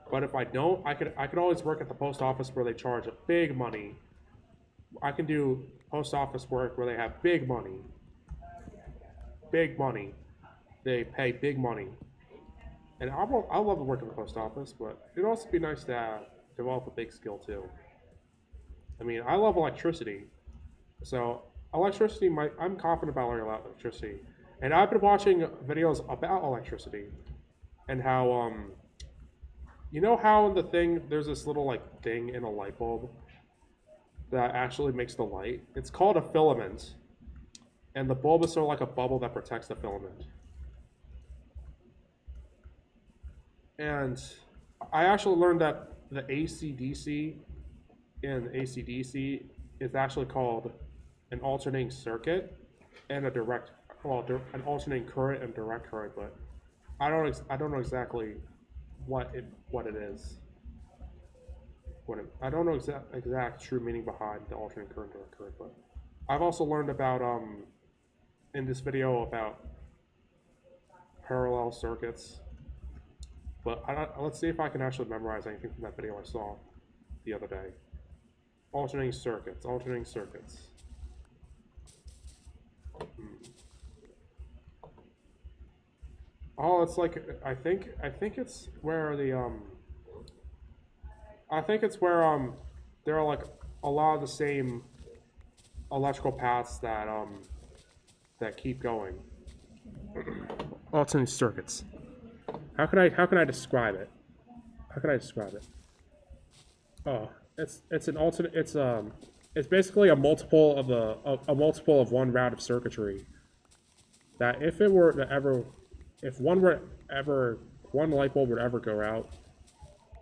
but if I don't, I could always work at the post office where they charge big money. I can do post office work where they have big money. Big money. They pay big money. And I love to work in the post office, but it'd also be nice to develop a big skill too. I mean, I love electricity, so electricity I'm confident about learning about electricity, and I've been watching videos about electricity, and how you know how in the thing there's this little like thing in a light bulb that actually makes the light. It's called a filament, and the bulb is sort of like a bubble that protects the filament. And I actually learned that the AC/DC in AC/DC is actually called an alternating circuit and an alternating current and direct current. But I don't know exactly what it is. I don't know exact true meaning behind the alternate current or current, but I've also learned about in this video about parallel circuits. But let's see if I can actually memorize anything from that video I saw the other day. Alternating circuits, alternating circuits. Oh, it's like I think it's where the I think it's where there are like a lot of the same electrical paths that that keep going. Alternating circuits. How can I describe it? How can I describe it? Oh, it's an alternate. It's basically a multiple of a multiple of one route of circuitry. That if it were to ever, if one light bulb would ever go out,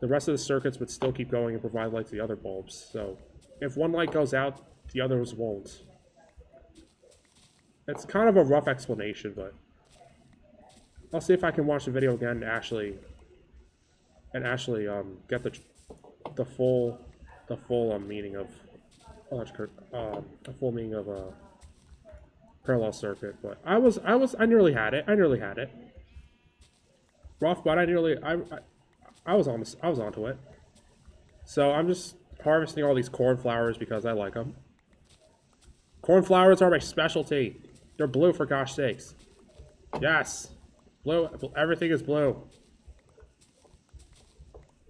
the rest of the circuits would still keep going and provide light to the other bulbs. So if one light goes out, the others won't. It's kind of a rough explanation, but I'll see if I can watch the video again and actually get the full meaning of the full meaning of a parallel circuit. But I nearly had it. Rough, but I was onto it. So I'm just harvesting all these cornflowers because I like them. Cornflowers are my specialty. They're blue, for gosh sakes. Yes. Blue. Everything is blue.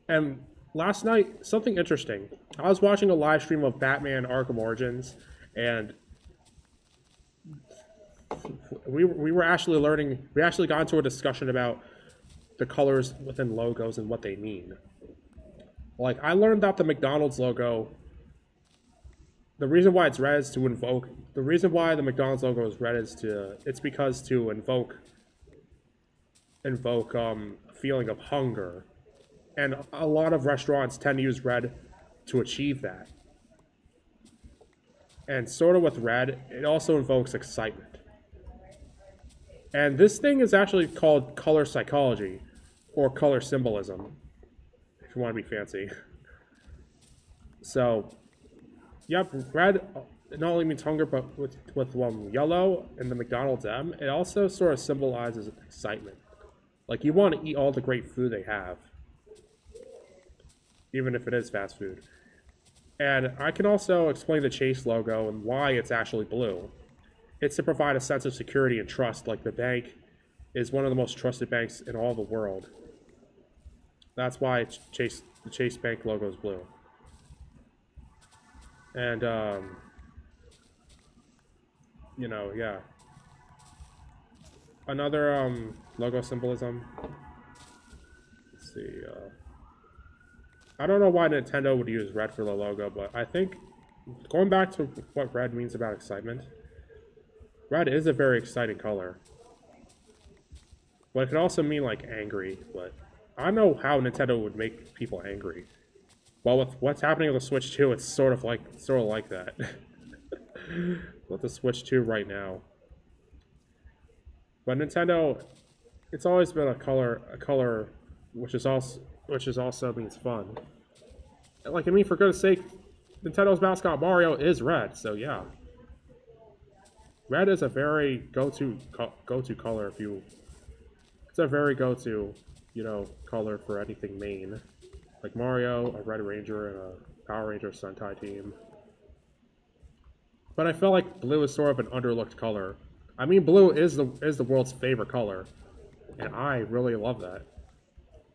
And last night, something interesting. I was watching a live stream of Batman Arkham Origins, and we were actually learning. We actually got into a discussion about the colors within logos and what they mean. Like, I learned that the McDonald's logo, the reason why it's red is to invoke. The reason why the McDonald's logo is red is it's because to invoke a feeling of hunger. And a lot of restaurants tend to use red to achieve that. And sort of with red, it also invokes excitement. And this thing is actually called color psychology, or color symbolism, if you want to be fancy. So, yep, red not only means hunger, but with yellow and the McDonald's M, it also sort of symbolizes excitement. Like, you want to eat all the great food they have, even if it is fast food. And I can also explain the Chase logo and why it's actually blue. It's to provide a sense of security and trust, like the bank is one of the most trusted banks in all the world. That's why the Chase Bank logo is blue. And, you know, yeah. Another logo symbolism. Let's see. I don't know why Nintendo would use red for the logo, but I think going back to what red means about excitement, red is a very exciting color. But it could also mean like angry, but I don't know how Nintendo would make people angry. Well, with what's happening with the Switch 2, it's sort of like that. With the Switch 2 right now. But Nintendo, it's always been a color which also means fun. Like, I mean, for goodness sake, Nintendo's mascot Mario is red, so yeah. Red is a very go-to color if you. It's a very go-to, you know, color for anything main. Like Mario, a Red Ranger, and a Power Ranger Sentai team. But I feel like blue is sort of an underlooked color. I mean, blue is the world's favorite color, and I really love that.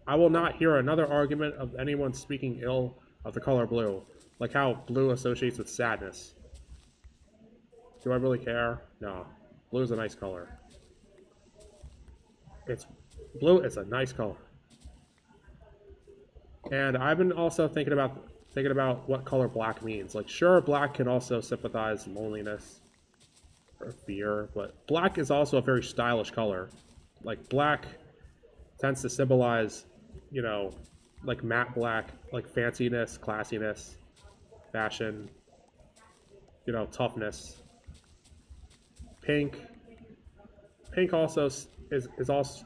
I will not hear another argument of anyone speaking ill of the color blue, like how blue associates with sadness. Do I really care? No. Blue is a nice color. Blue is a nice color. And I've been also thinking about what color black means. Like, sure, black can also sympathize loneliness or fear, but black is also a very stylish color. Like, black tends to symbolize, you know, like matte black, like fanciness, classiness, fashion, you know, toughness. Pink also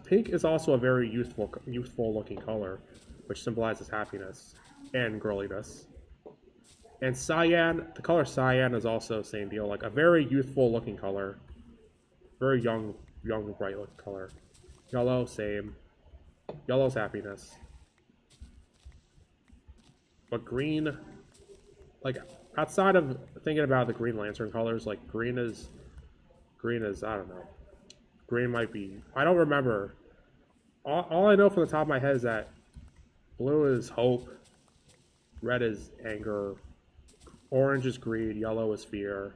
pink is also a very youthful looking color, which symbolizes happiness and girliness. And cyan, the color cyan is also the same deal, like a very youthful looking color, very young, bright looking color. Yellow, same. Yellow's happiness. But green, like outside of thinking about the Green Lantern colors, like green is I don't know. Green might be. I don't remember. All I know from the top of my head is that blue is hope, red is anger, orange is greed, yellow is fear.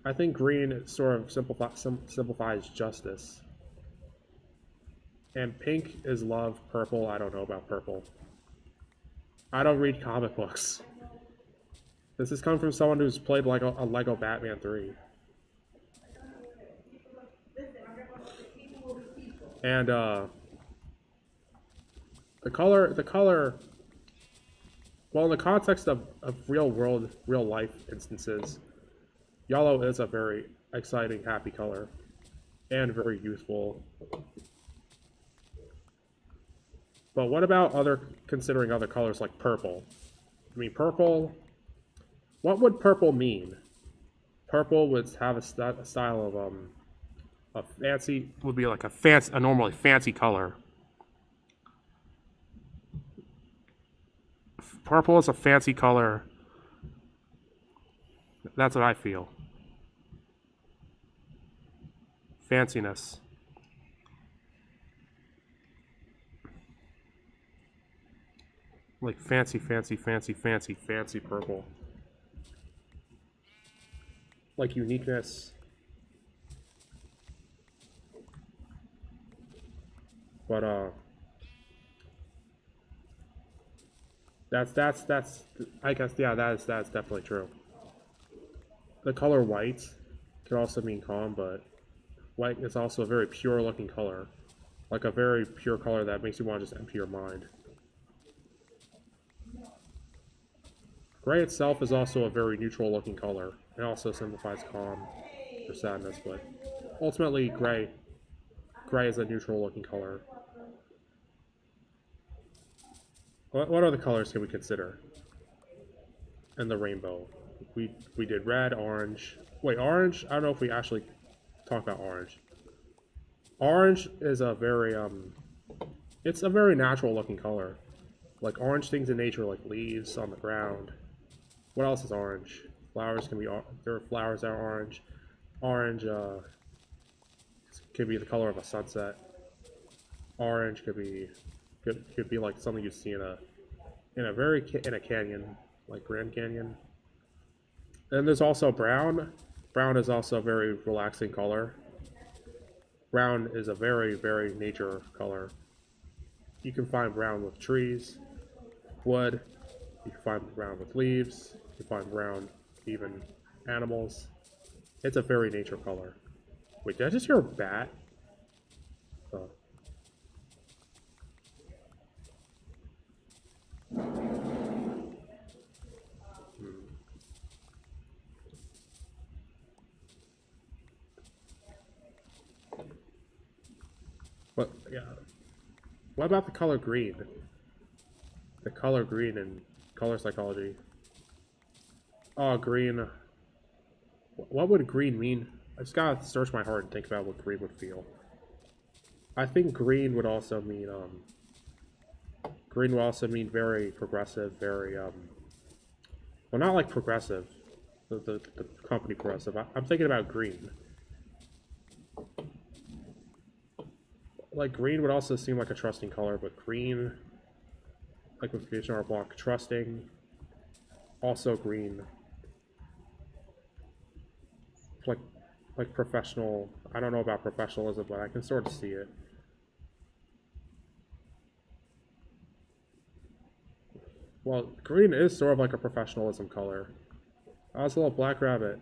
I think green sort of simplifies justice. And pink is love, purple, I don't know about purple. I don't read comic books. This is coming from someone who's played like a Lego Batman 3. And the color well, in the context of real life instances, yellow is a very exciting, happy color. And very youthful. But what about considering other colors like purple? I mean, purple, what would purple mean? Purple would have a style of, a fancy, would be like a normally fancy color. Purple is a fancy color. That's what I feel. Fanciness. Like fancy purple. Like uniqueness. But that's I guess, yeah, that's definitely true. The color white could also mean calm, but white is also a very pure looking color. Like a very pure color that makes you want to just empty your mind. Gray itself is also a very neutral looking color. It also simplifies calm or sadness, but ultimately gray is a neutral looking color. What other colors can we consider in the rainbow? We did red, orange. Wait, orange? I don't know if we actually talked about orange. Orange is a very it's a very natural looking color. Like orange things in nature, like leaves on the ground. What else is orange? Flowers can be, there are flowers that are orange. Orange could be the color of a sunset. Orange could be like something you see in a canyon, like Grand Canyon. And there's also brown. Brown is also a very relaxing color. Brown is a very, very nature color. You can find brown with trees, wood. You can find brown with leaves. You can find brown even animals. It's a very nature color. Wait, did I just hear a bat? Oh. What? Yeah. What about the color green? The color green in color psychology. Oh, green. What would green mean? I just gotta search my heart and think about what green would feel. I think green would also mean very progressive, very well, not like progressive, the company progressive. I'm thinking about green. Like green would also seem like a trusting color, but green, like with creation art block, trusting, also green. Like professional. I don't know about professionalism, but I can sort of see it. Well, green is sort of like a professionalism color. Oh, it's a little black rabbit.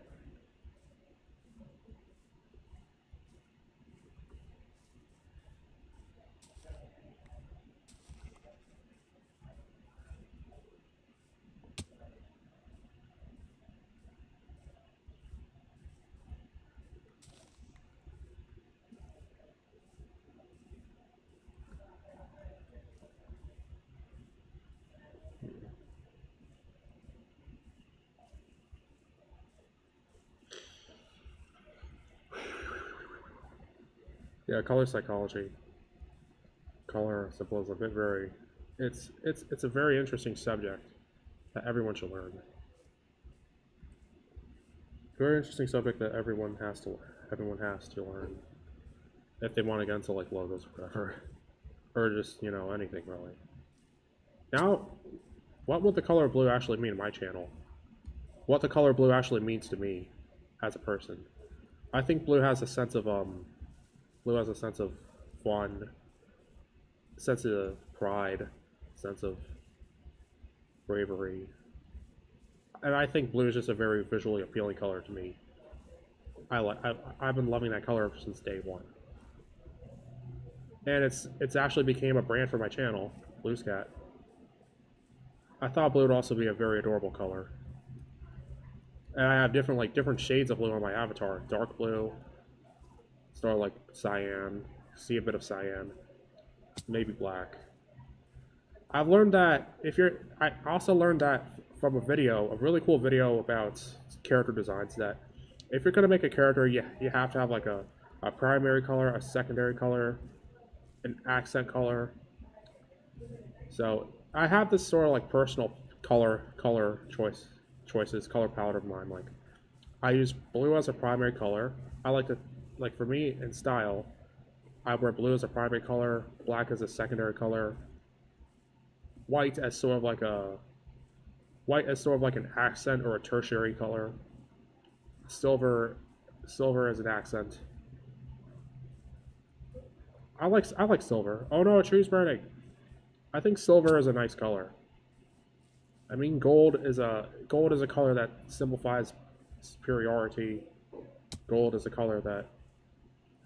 Yeah, color psychology, color symbolism. It's a very interesting subject that everyone should learn. Very interesting subject that everyone has to learn if they want to get into like logos or whatever, or just anything really. Now, what would the color blue actually mean to my channel? What the color blue actually means to me as a person? I think blue has a sense of fun, sense of pride, sense of bravery, and I think blue is just a very visually appealing color to me. I've been loving that color since day one, and it's actually became a brand for my channel, BluesCat. I thought blue would also be a very adorable color, and I have different shades of blue on my avatar: dark blue, sort of like cyan, see a bit of cyan, maybe black. I've learned that I also learned that from a really cool video about character designs, that if you're going to make a character, you have to have like a primary color, a secondary color, an accent color. So I have this sort of like personal color choices, color palette of mine. Like I use blue as a primary color. I like to, like for me in style, I wear blue as a primary color, black as a secondary color, white as sort of like an accent or a tertiary color, silver as an accent. I like silver. Oh no, a tree's burning. I think silver is a nice color. I mean, gold is a color that signifies superiority. Gold is a color that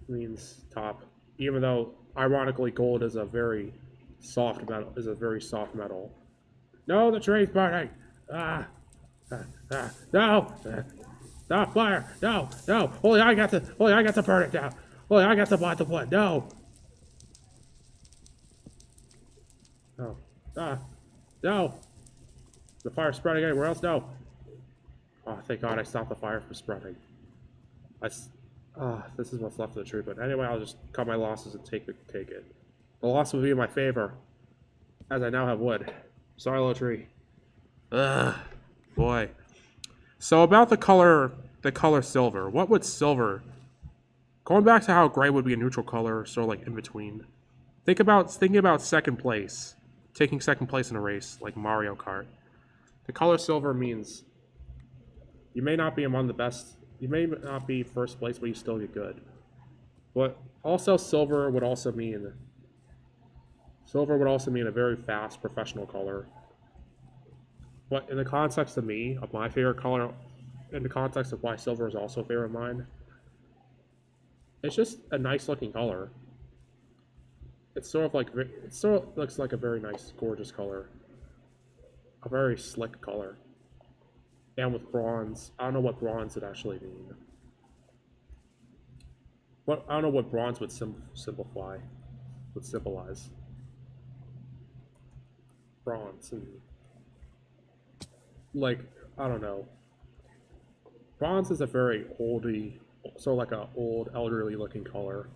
means top. Even though, ironically, gold is a very soft metal. No, the tree's burning. No! Stop fire! No! Only I got to burn it down. Only I got to light the wood. No! No! No! The fire's spreading anywhere else? No! Oh, thank God I stopped the fire from spreading. This is what's left of the tree. But anyway, I'll just cut my losses and take it. The loss will be in my favor, as I now have wood. Sorry, little tree. Boy. So about the color silver. What would silver? Going back to how gray would be a neutral color, sort of like in between. Thinking about second place, taking second place in a race like Mario Kart. The color silver means you may not be among the best. You may not be first place, but you still get good. But also, silver would also mean a very fast professional color. But in the context of my favorite color, in the context of why silver is also a favorite of mine, it's just a nice looking color. It sort of looks like a very nice, gorgeous color. A very slick color. And with bronze, I don't know what bronze would actually mean. I don't know what bronze would symbolize. Bronze and like, I don't know. Bronze is a very sort of like an old, elderly looking color.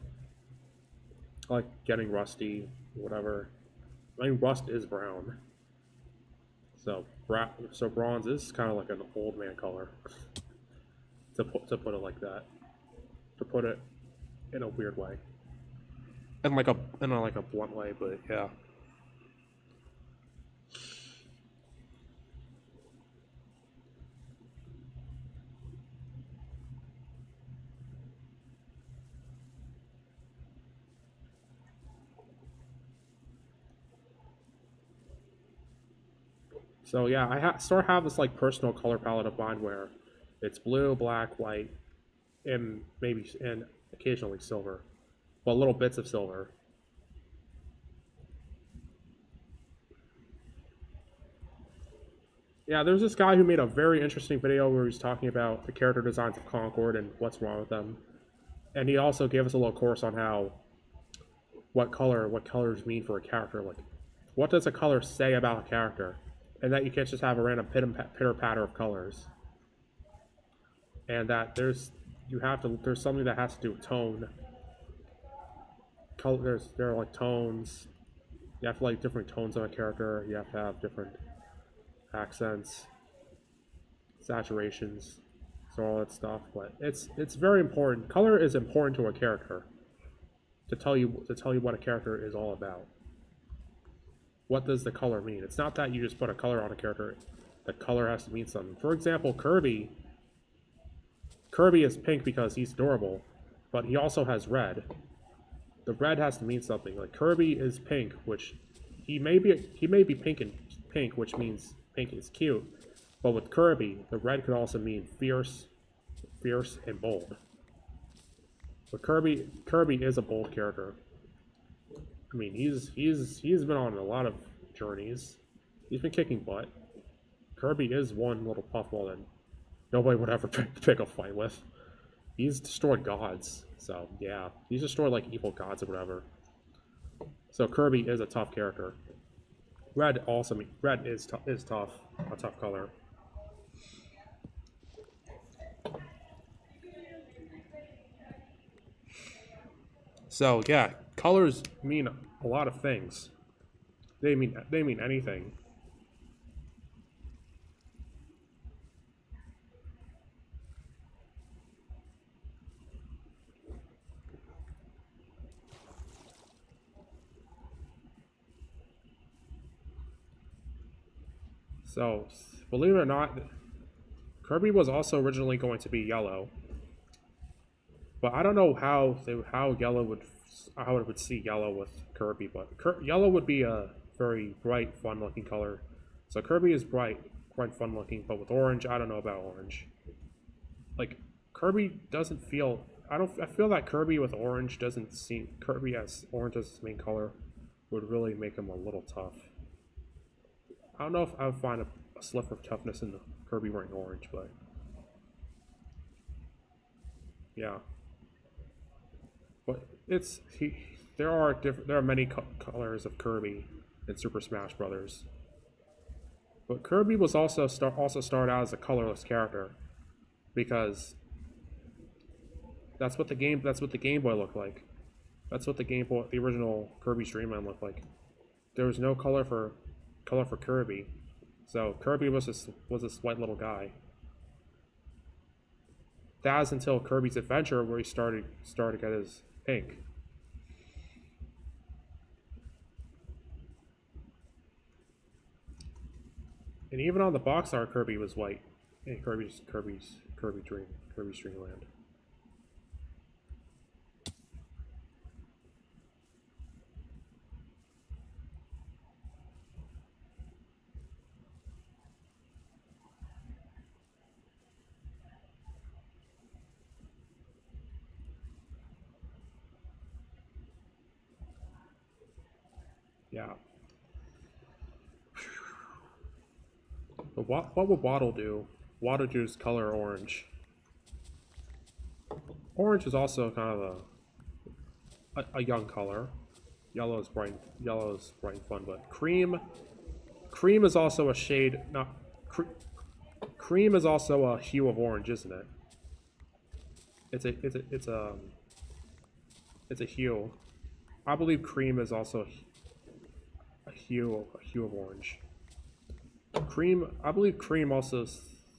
Like getting rusty, whatever. I mean, rust is brown. So bronze is kind of like an old man color. to put it like that. To put it in a weird way. In like a blunt way, but yeah. So yeah, I sort of have this like personal color palette of mine where it's blue, black, white, and occasionally silver, but little bits of silver. Yeah, there's this guy who made a very interesting video where he's talking about the character designs of Concord and what's wrong with them, and he also gave us a little course on what colors mean for a character. Like, what does a color say about a character? And that you can't just have a random pitter patter of colors, and that there's something that has to do with tone, color. There are like tones. You have to like different tones of a character. You have to have different accents, saturations, so all that stuff. But it's very important. Color is important to a character to tell you what a character is all about. What does the color mean? It's not that you just put a color on a character. The color has to mean something. For example, Kirby. Kirby is pink because he's adorable, but he also has red. The red has to mean something. Like Kirby is pink, which he may be pink, which means pink is cute. But with Kirby, the red could also mean fierce and bold. But Kirby is a bold character. I mean, he's been on a lot of journeys. He's been kicking butt. Kirby is one little puffball that nobody would ever pick a fight with. He's destroyed gods, so yeah, he's destroyed like evil gods or whatever. So Kirby is a tough character. Red is tough, a tough color. So yeah, colors mean a lot of things. They mean anything. So, believe it or not, Kirby was also originally going to be yellow, but I don't know how it would see yellow with Kirby. But yellow would be a very bright, fun-looking color. So Kirby is bright, fun-looking. But with orange, I don't know about orange. Like Kirby doesn't feel. I feel that Kirby with orange doesn't seem. Kirby as orange as his main color would really make him a little tough. I don't know if I would find a sliver of toughness in the Kirby wearing orange, but yeah. But there are many colors of Kirby in Super Smash Brothers. But Kirby was also started out as a colorless character because that's what the Game Boy looked like. That's what the original Kirby's Dream Land looked like. There was no color for Kirby, so Kirby was this white little guy. That was until Kirby's Adventure, where he started to get his pink. And even on the box art, Kirby was white. Hey, Kirby's Dream Land. Yeah. But what would Waddle do? Waddle does color orange. Orange is also kind of a young color. Yellow is bright and fun, but cream is also a shade. Not cream is also a hue of orange, isn't it? It's a hue. I believe cream is also a hue of orange. I believe cream also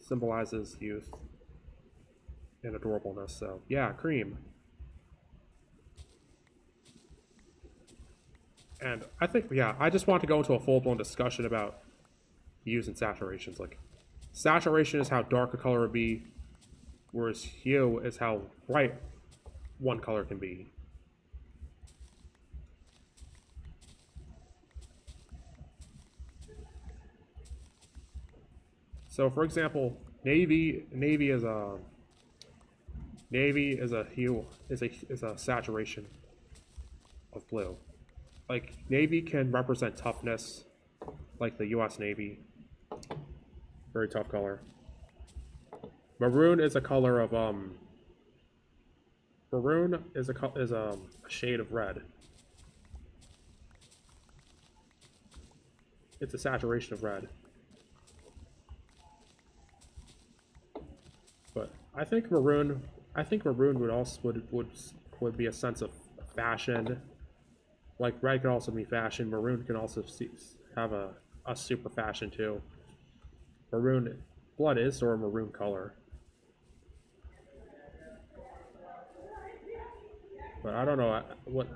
symbolizes youth and adorableness. So yeah, cream. And I think I just want to go into a full-blown discussion about hues and saturations. Like, saturation is how dark a color would be, whereas hue is how bright one color can be. So, for example, navy is a hue is a saturation of blue. Like, navy can represent toughness, like the U.S. Navy. Very tough color. Maroon is a color of maroon is a shade of red. It's a saturation of red. But I think maroon would also would be a sense of fashion, Like red could also be fashion. Maroon can also have a super fashion too. Maroon blood is sort of maroon color. But I don't know what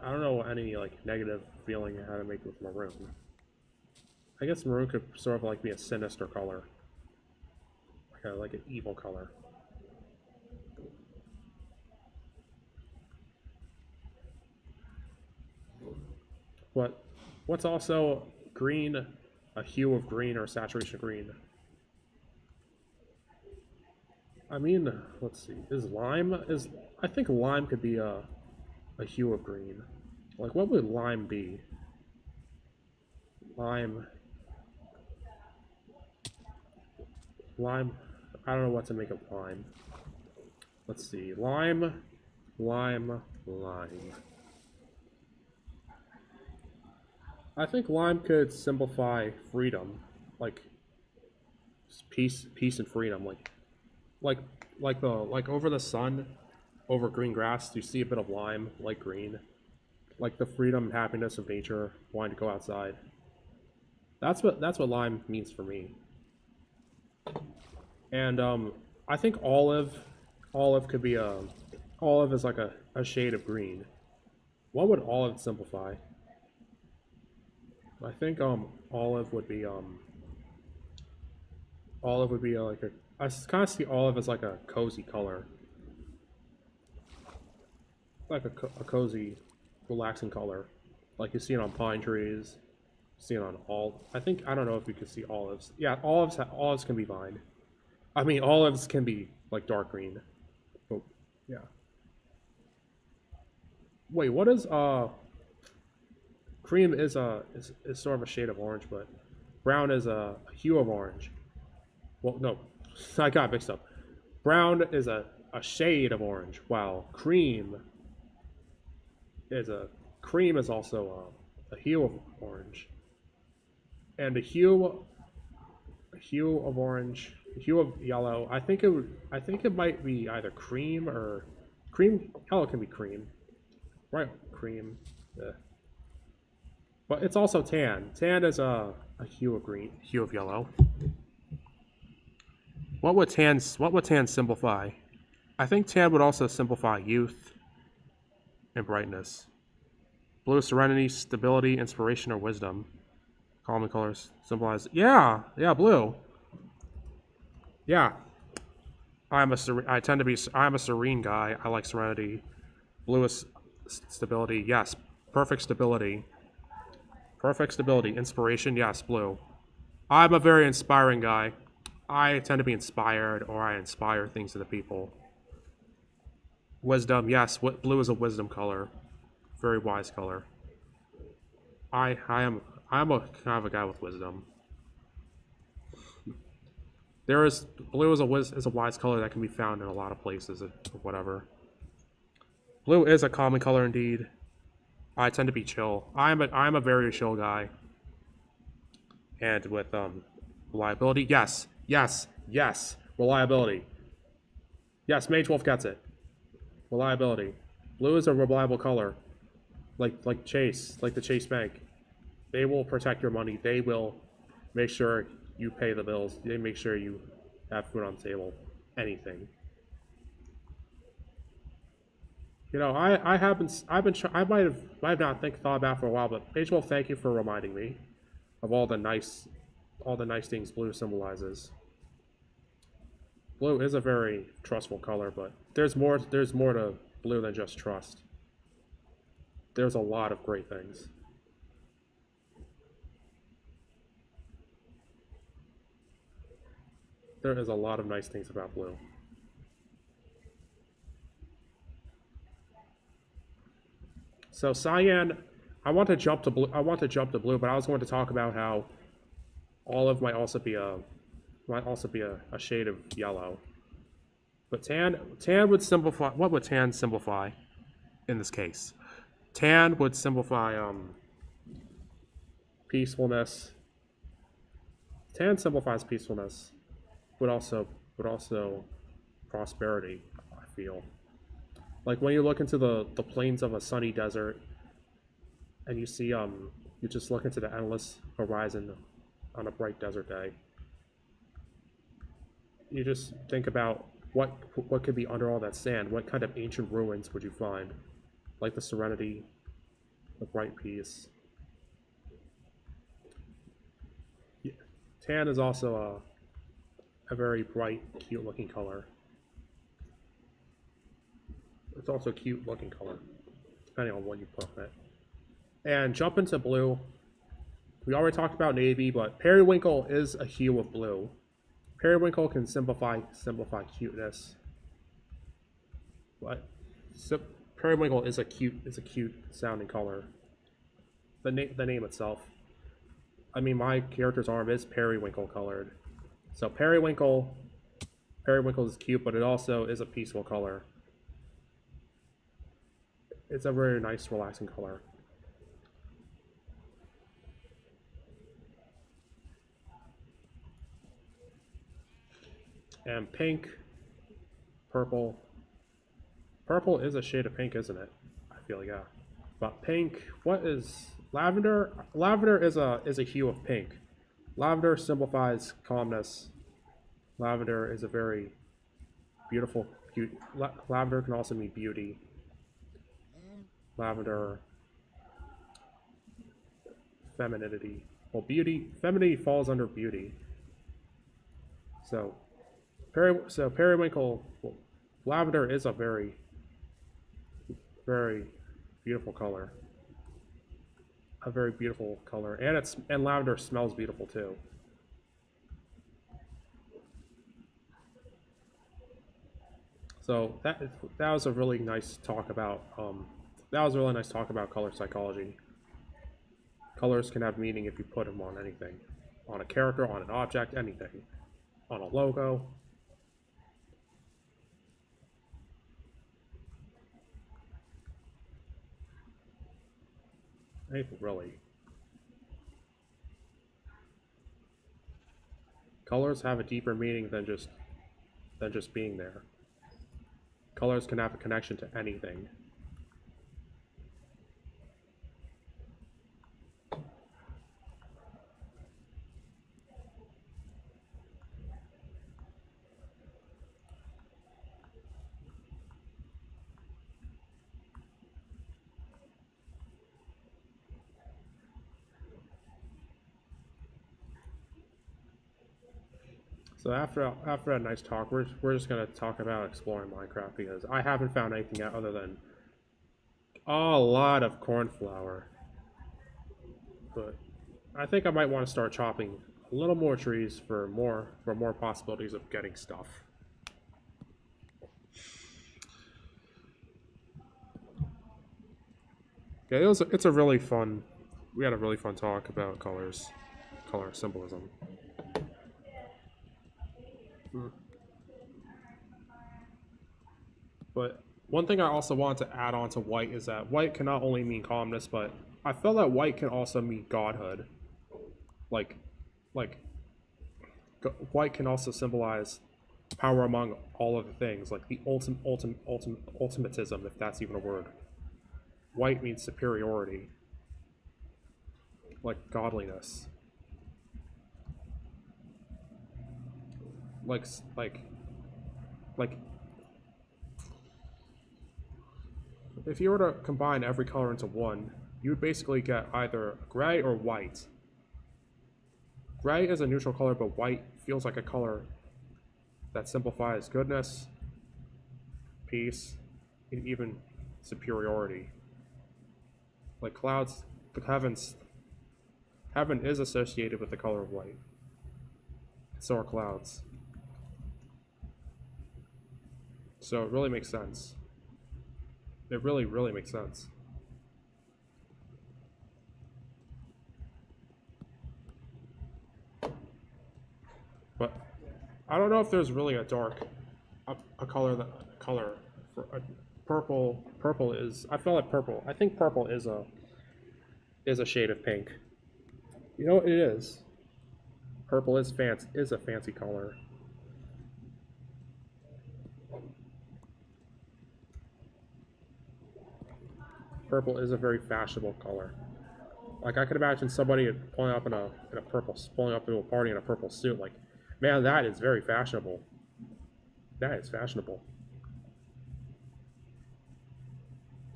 any like negative feeling I had to make with maroon. I guess maroon could sort of like be a sinister color, like an evil color. But what's also green? A hue of green or saturation green. I mean, let's see. I think lime could be a hue of green. Like, what would lime be? Lime. I don't know what to make of lime. Let's see. Lime. I think lime could simplify freedom, like peace and freedom, like over the sun, over green grass. You see a bit of lime, like green, like the freedom and happiness of nature, wanting to go outside. That's what lime means for me. And I think olive could be olive is like a shade of green. What would olive simplify? I think olive would be like I kind of see olive as like a cozy color, like a cozy, relaxing color, like you see it on pine trees, you see it on all. I don't know if you can see olives. Yeah, olives can be fine. I mean, olives can be like dark green. But yeah. Wait, what is cream is sort of a shade of orange, but brown is a hue of orange. Well, no, I got mixed up. Brown is a shade of orange, while cream is also a hue of orange. And a hue of orange, a hue of yellow. I think it might be either cream or cream. Yellow can be cream, right? Cream. Yeah. But it's also tan. Tan is a hue of yellow. What would tan simplify? I think tan would also simplify youth and brightness. Blue, serenity, stability, inspiration, or wisdom. Calming colors symbolize. Yeah, blue. Yeah, I'm a serene guy. I like serenity. Blue is stability. Yes, perfect stability. Perfect stability. Inspiration. Yes, blue. I'm a very inspiring guy. I tend to be inspired, or I inspire things into people. Wisdom. Yes, blue is a wisdom color. Very wise color. I'm a kind of a guy with wisdom. Blue is a wise color that can be found in a lot of places or whatever. Blue is a common color indeed. I tend to be chill. I'm a very chill guy. And with reliability, yes. Reliability. Yes, Mage Wolf gets it. Reliability. Blue is a reliable color. Like Chase, like the Chase Bank. They will protect your money. They will make sure you pay the bills. They make sure you have food on the table. Anything. You know, I might have not thought about it for a while, but Mage Wolf, thank you for reminding me of all the nice things blue symbolizes. Blue is a very trustful color, but there's more to blue than just trust. There's a lot of great things. There is a lot of nice things about blue. So cyan, I want to jump to blue, but I was going to talk about how olive might also be a shade of yellow. But tan would simplify. What would tan simplify in this case? Tan would simplify peacefulness. Tan simplifies peacefulness, but also prosperity, I feel. Like when you look into the plains of a sunny desert, and you see you just look into the endless horizon on a bright desert day. You just think about what could be under all that sand. What kind of ancient ruins would you find? Like the serenity, the bright peace. Yeah. Tan is also a very bright, cute looking color. It's also a cute looking color, depending on what you put on it. And jump into blue. We already talked about navy, but periwinkle is a hue of blue. Periwinkle can simplify cuteness. But periwinkle is a cute sounding color. The name itself. I mean, my character's arm is periwinkle colored. So periwinkle is cute, but it also is a peaceful color. It's a very nice, relaxing color. And pink, purple. Purple is a shade of pink, isn't it? I feel like, yeah. But pink, what is lavender? Lavender is a hue of pink. Lavender simplifies calmness. Lavender is a very beautiful. Lavender can also mean beauty. Lavender, femininity. Well, femininity falls under beauty. So, periwinkle, well, lavender is a very, very beautiful color. A very beautiful color, and lavender smells beautiful too. So that was a really nice talk about color psychology. Colors can have meaning if you put them on anything, on a character, on an object, anything, on a logo. Anything really. Colors have a deeper meaning than just being there. Colors can have a connection to anything. So after that nice talk, we're just gonna talk about exploring Minecraft because I haven't found anything out other than a lot of cornflower. But I think I might want to start chopping a little more trees for more possibilities of getting stuff. Okay, it's a really fun. We had a really fun talk about color symbolism. But one thing I also want to add on to white is that white can not only mean calmness, but I feel that white can also mean godhood. Like white can also symbolize power among all of the things, like the ultimatism, if that's even a word. White means superiority, like godliness. Like if you were to combine every color into one, you would basically get either gray or white. Gray is a neutral color, but white feels like a color that simplifies goodness, peace, and even superiority. Like clouds, the heaven is associated with the color of white. So are clouds. So it really makes sense. It really, really makes sense. But I don't know if there's really a color for purple. Purple is. I feel like purple. I think purple is a shade of pink. You know what it is? Purple is a fancy color. Purple is a very fashionable color. Like I could imagine somebody pulling up pulling up to a party in a purple suit. Like, man, that is very fashionable. That is fashionable.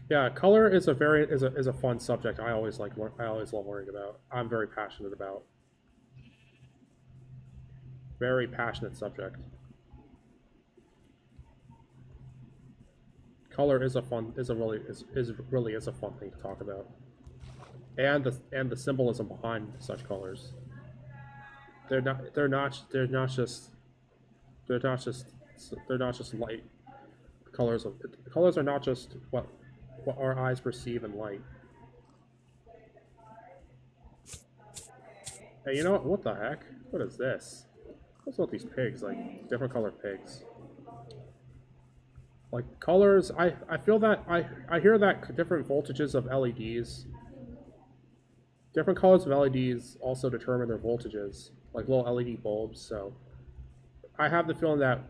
Yeah, color is a fun subject. I always love learning about. I'm very passionate about. Very passionate subject. Color is a fun is really is a fun thing to talk about. And the symbolism behind such colors. they're not just they're not just light. Colors are not just what our eyes perceive in light. Hey, you know what the heck? What is this? What's with these pigs? Like different colored pigs. Like colors, I feel that I hear that different voltages of LEDs, different colors of LEDs also determine their voltages, like little LED bulbs. So I have the feeling that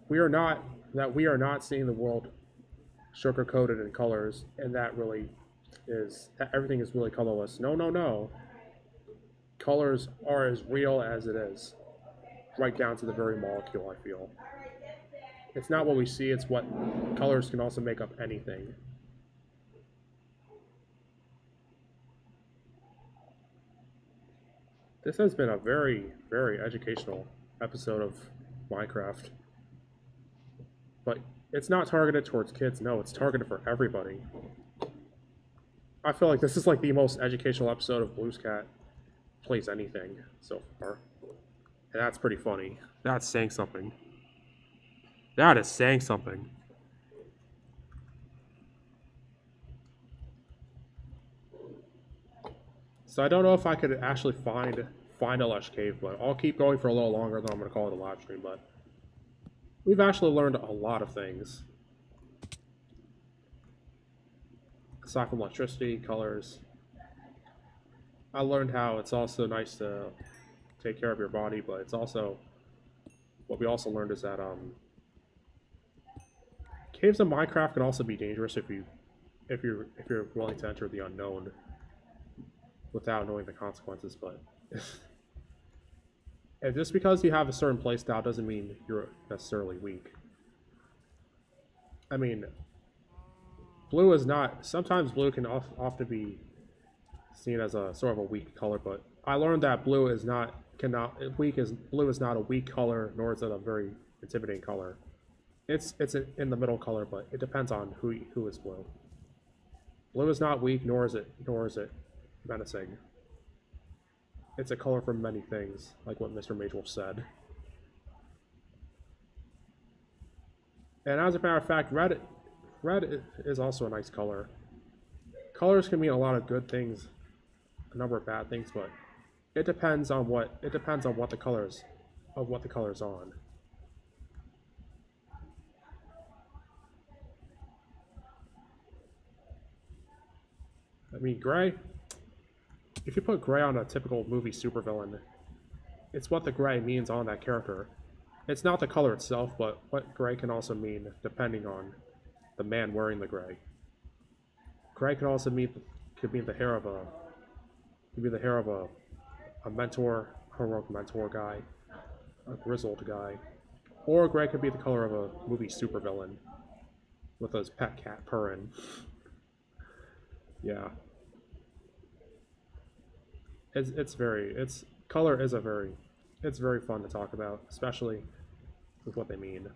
we are not we are not seeing the world sugar coated in colors, and that everything is really colorless. No, no, no. Colors are as real as it is, right down to the very molecule. I feel it's not what we see; it's what colors can also make up anything. This has been a very, very educational episode of Minecraft, but it's not targeted towards kids. No, it's targeted for everybody. I feel like this is like the most educational episode of BluesCat plays anything so far. And that's pretty funny. That's saying something. That is saying something. So I don't know if I could actually find a lush cave, but I'll keep going for a little longer, then I'm going to call it a live stream. But we've actually learned a lot of things. Aside from electricity, colors. I learned how it's also nice to take care of your body, but it's also what we also learned is that caves in Minecraft can also be dangerous if you're willing to enter the unknown without knowing the consequences. But and just because you have a certain playstyle doesn't mean you're necessarily weak. I mean, blue is not. Sometimes blue can often be seen as a sort of a weak color, but I learned that blue is not blue is not a weak color, nor is it a very intimidating color. It's in the middle color, but it depends on who is blue. Blue is not weak, nor is it menacing. It's a color for many things, like what Mr. Major said. And as a matter of fact, red is also a nice color. Colors can mean a lot of good things, a number of bad things, but it depends on what the colors on. I mean, gray. If you put gray on a typical movie supervillain, it's what the gray means on that character. It's not the color itself, but what gray can also mean depending on the man wearing the gray. Gray could also mean the hair of a mentor, heroic mentor guy, a grizzled guy, or gray could be the color of a movie supervillain with his pet cat purring. Yeah. Color is it's very fun to talk about, especially with what they mean.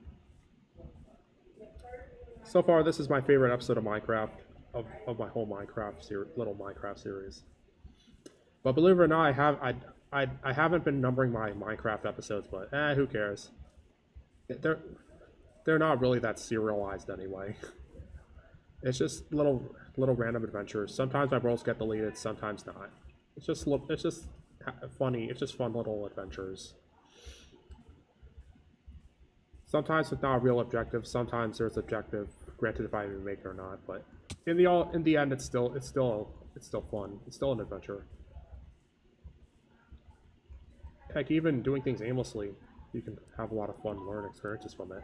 So far, this is my favorite episode of Minecraft, of my whole little Minecraft series. But believe it or not, I haven't been numbering my Minecraft episodes, but who cares? They're not really that serialized anyway. It's just little random adventures. Sometimes my worlds get deleted, sometimes not. It's just funny. It's just fun little adventures. Sometimes it's not a real objective. Sometimes there's objective. Granted, if I even make it or not, but in the end, it's still fun. It's still an adventure. Heck, even doing things aimlessly, you can have a lot of fun, learn experiences from it.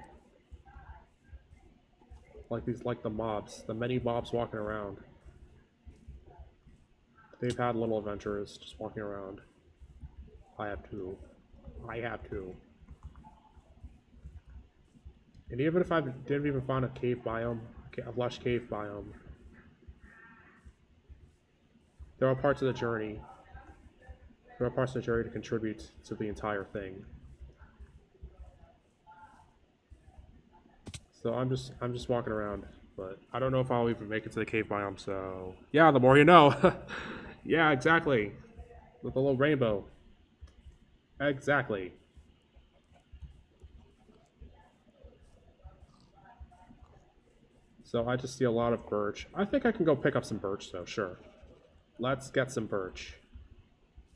Like the many mobs walking around. they've had little adventures just walking around. I have two. I have two. And even if I didn't even find a cave biome, a lush cave biome, there are parts of the journey. There are parts of the journey to contribute to the entire thing. So I'm just walking around, but I don't know if I'll even make it to the cave biome. So yeah, the more you know. Yeah, exactly. With the little rainbow. Exactly. So I just see a lot of birch. I think I can go pick up some birch though, sure. Let's get some birch.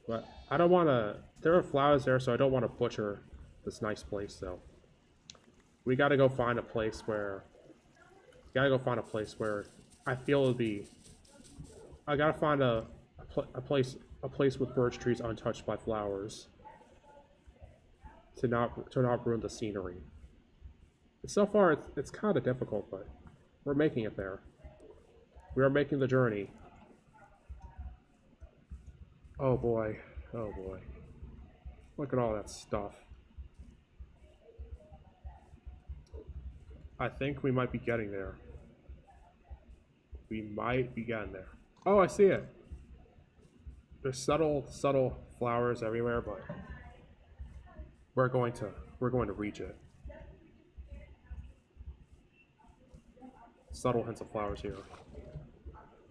But I don't want to... There are flowers there, so I don't want to butcher this nice place, though. We gotta go find a place where... I feel it'll be... I gotta find a place with birch trees untouched by flowers. To not ruin the scenery. So far, it's kind of difficult, but we're making it there. We are making the journey. Oh boy. Oh boy. Look at all that stuff. I think we might be getting there. We might be getting there. Oh, I see it. There's subtle flowers everywhere, but we're going to reach it. Subtle hints of flowers here.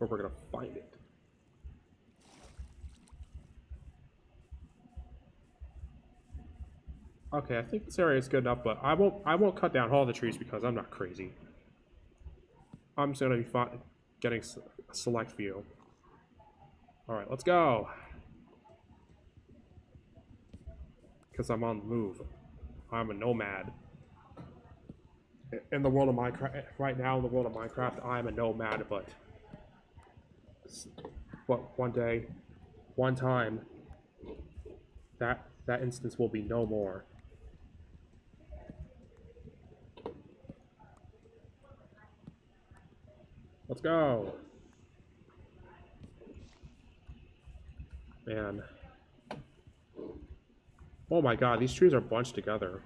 But we're gonna find it. Okay, I think this area is good enough, but I won't cut down all the trees because I'm not crazy. I'm just gonna be getting a select view. All right, let's go. Because I'm on the move. I'm a nomad. In the world of Minecraft, right now in the world of Minecraft, I am a nomad, but one day, one time, that instance will be no more. Let's go. Man. Oh my god, these trees are bunched together.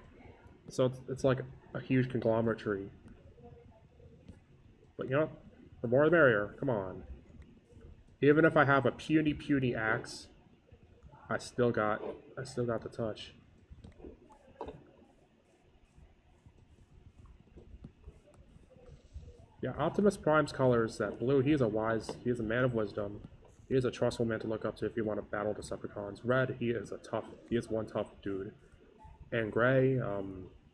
So it's like a huge conglomerate tree. But you know, the more the merrier. Come on. Even if I have a puny axe, I still got the touch. Yeah, Optimus Prime's color is that blue. He is a man of wisdom. He is a trustful man to look up to if you want to battle Decepticons. Red, he is one tough dude. And gray,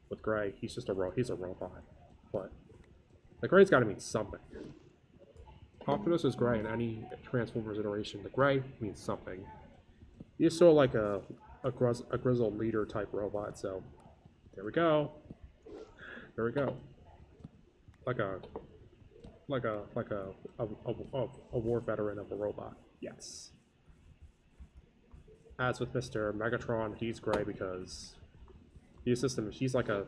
with gray, he's a robot. But the gray's got to mean something. Optimus is gray in any Transformers iteration. The gray means something. He's sort of like a grizzled leader type robot. So there we go. There we go. Like a war veteran of a robot. Yes. As with Mr. Megatron, he's gray because he's like a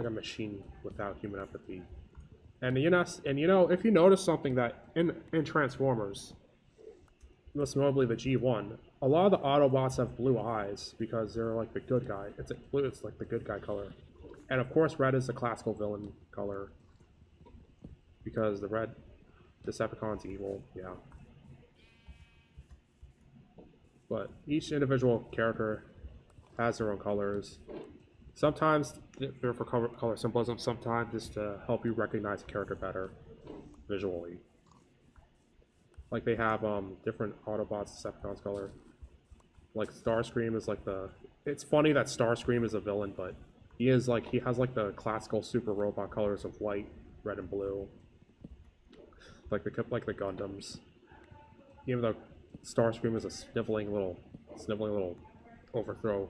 machine without human empathy. And you know, if you notice something that in Transformers, most notably the G1, a lot of the Autobots have blue eyes because they're like the good guy. It's like the good guy color. And of course red is the classical villain color. Because the red Decepticon's evil, yeah. But each individual character has their own colors. Sometimes they're for color symbolism, sometimes just to help you recognize a character better visually. Like they have different Autobots Decepticons color. Like Starscream is like the... It's funny that Starscream is a villain, but he has like the classical super robot colors of white, red, and blue. Like the Gundams. Even though Starscream is a sniveling little overthrow.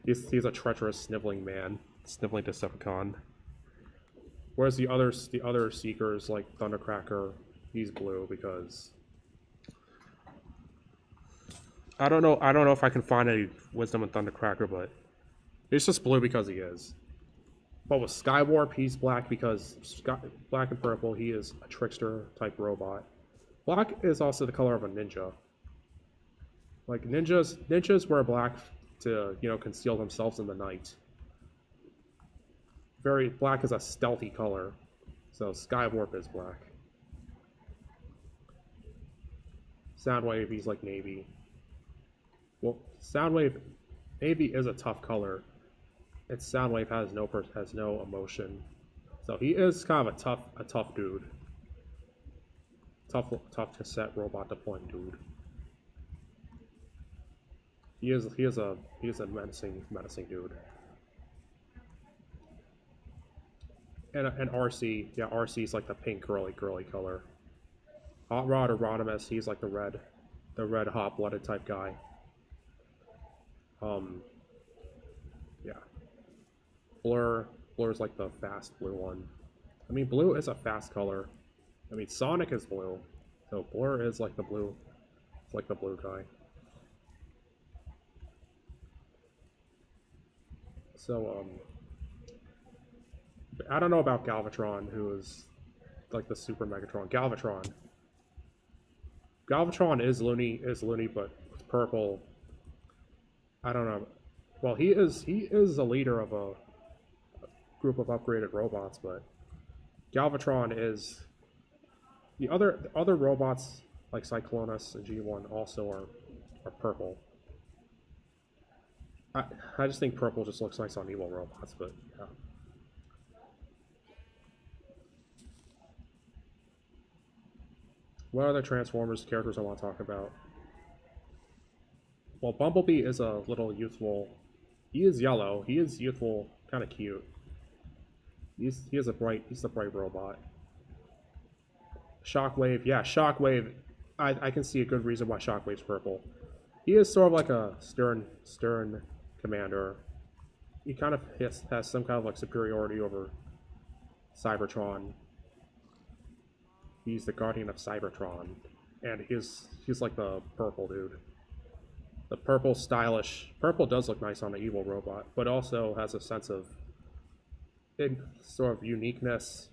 He's a treacherous sniveling man, sniveling Decepticon. Whereas the other Seekers like Thundercracker, he's blue because I don't know if I can find any wisdom in Thundercracker, but he's just blue because he is. But with Skywarp, he's black because black and purple, he is a trickster type robot. Black is also the color of a ninja. Like ninjas wear black to conceal themselves in the night. Very black is a stealthy color, so Skywarp is black. Soundwave, he's like navy. Well, Soundwave, navy is a tough color. Its Soundwave has no emotion, so he is kind of a tough dude. Tough cassette robot deploying dude. He is a menacing dude. And RC, yeah, RC is like the pink girly color. Hot Rod or Rodimus, he's like the red hot-blooded type guy. Yeah. Blur's like the fast blue one. I mean, blue is a fast color. I mean, Sonic is blue, so Blur is like the blue. It's like the blue guy. So, I don't know about Galvatron, who is like the Super Megatron. Galvatron is loony, but with purple. I don't know. Well, he is a leader of a group of upgraded robots, but Galvatron is the other robots like Cyclonus and G1 also are purple. I just think purple just looks nice on evil robots, but yeah. What other Transformers characters I want to talk about? Well, Bumblebee is a little youthful. He is yellow. He is youthful, kind of cute. He's the bright robot. Shockwave, yeah, Shockwave. I can see a good reason why Shockwave's purple. He is sort of like a stern commander. He kind of has some kind of like superiority over Cybertron. He's the guardian of Cybertron, and he's like the purple dude. The purple does look nice on an evil robot, but also has a sense of sort of uniqueness.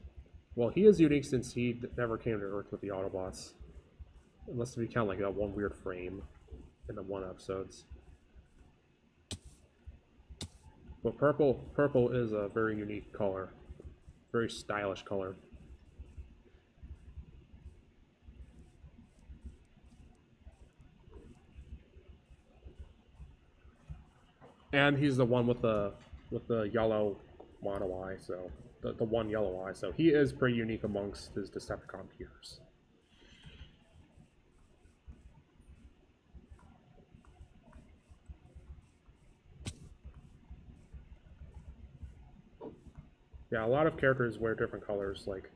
Well, he is unique since he never came to Earth with the Autobots, unless we count like that one weird frame in the one episodes. But purple is a very unique color, very stylish color. And he's the one with the yellow mono eye, so the one yellow eye. So he is pretty unique amongst his Decepticon peers. Yeah, a lot of characters wear different colors. Like,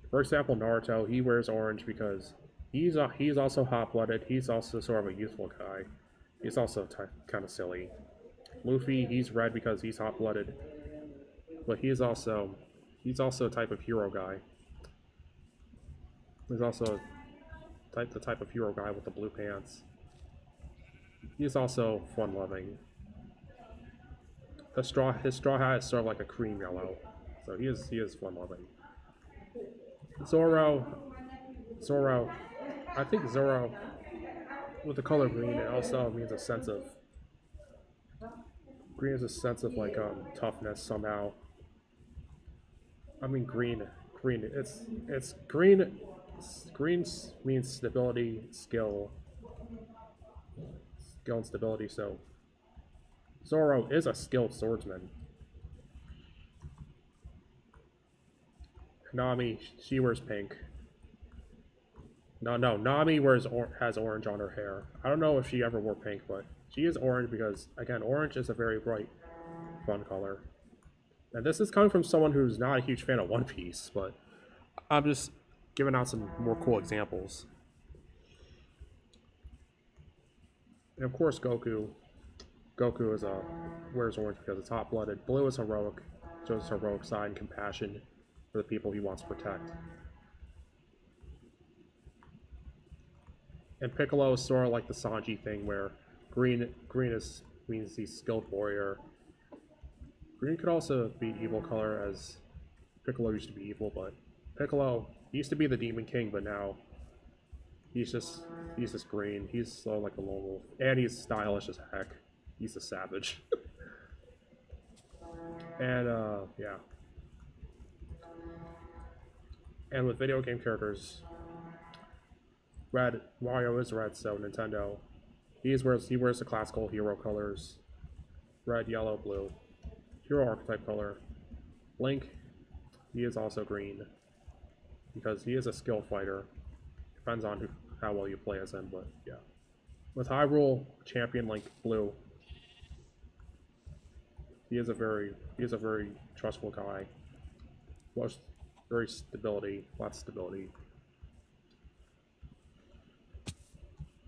for example, Naruto, he wears orange because he's also hot-blooded. He's also sort of a youthful guy. He's also kind of silly. Luffy, he's red because he's hot-blooded, but he's also a type of hero guy. He's also the type of hero guy with the blue pants. He's also fun-loving. His straw hat is sort of like a cream yellow, so he is fun-loving. Zoro, I think Zoro with the color green, it also means a sense of green is a sense of like toughness somehow. I mean green. It's green. Green means stability, skill and stability. So Zoro is a skilled swordsman. Nami, she wears pink. No, Nami has orange on her hair. I don't know if she ever wore pink, but she is orange because, again, orange is a very bright, fun color. And this is coming from someone who's not a huge fan of One Piece, but I'm just giving out some more cool examples. And of course, Goku. Goku wears orange because it's hot-blooded. Blue is heroic, shows his heroic side and compassion for the people he wants to protect. And Piccolo is sort of like the Sanji thing, where green means he's skilled warrior. Green could also be evil color, as Piccolo used to be evil, but Piccolo used to be the Demon King, but now He's just green. He's so like a lone wolf, and he's stylish as heck. He's a savage. And yeah. And with video game characters, Mario is red, so Nintendo. He wears the classical hero colors, red, yellow, blue, hero archetype color. Link, he is also green because he is a skill fighter. Depends on how well you play as him, but yeah. With Hyrule champion Link, blue. He is a very trustful guy. Lots of stability.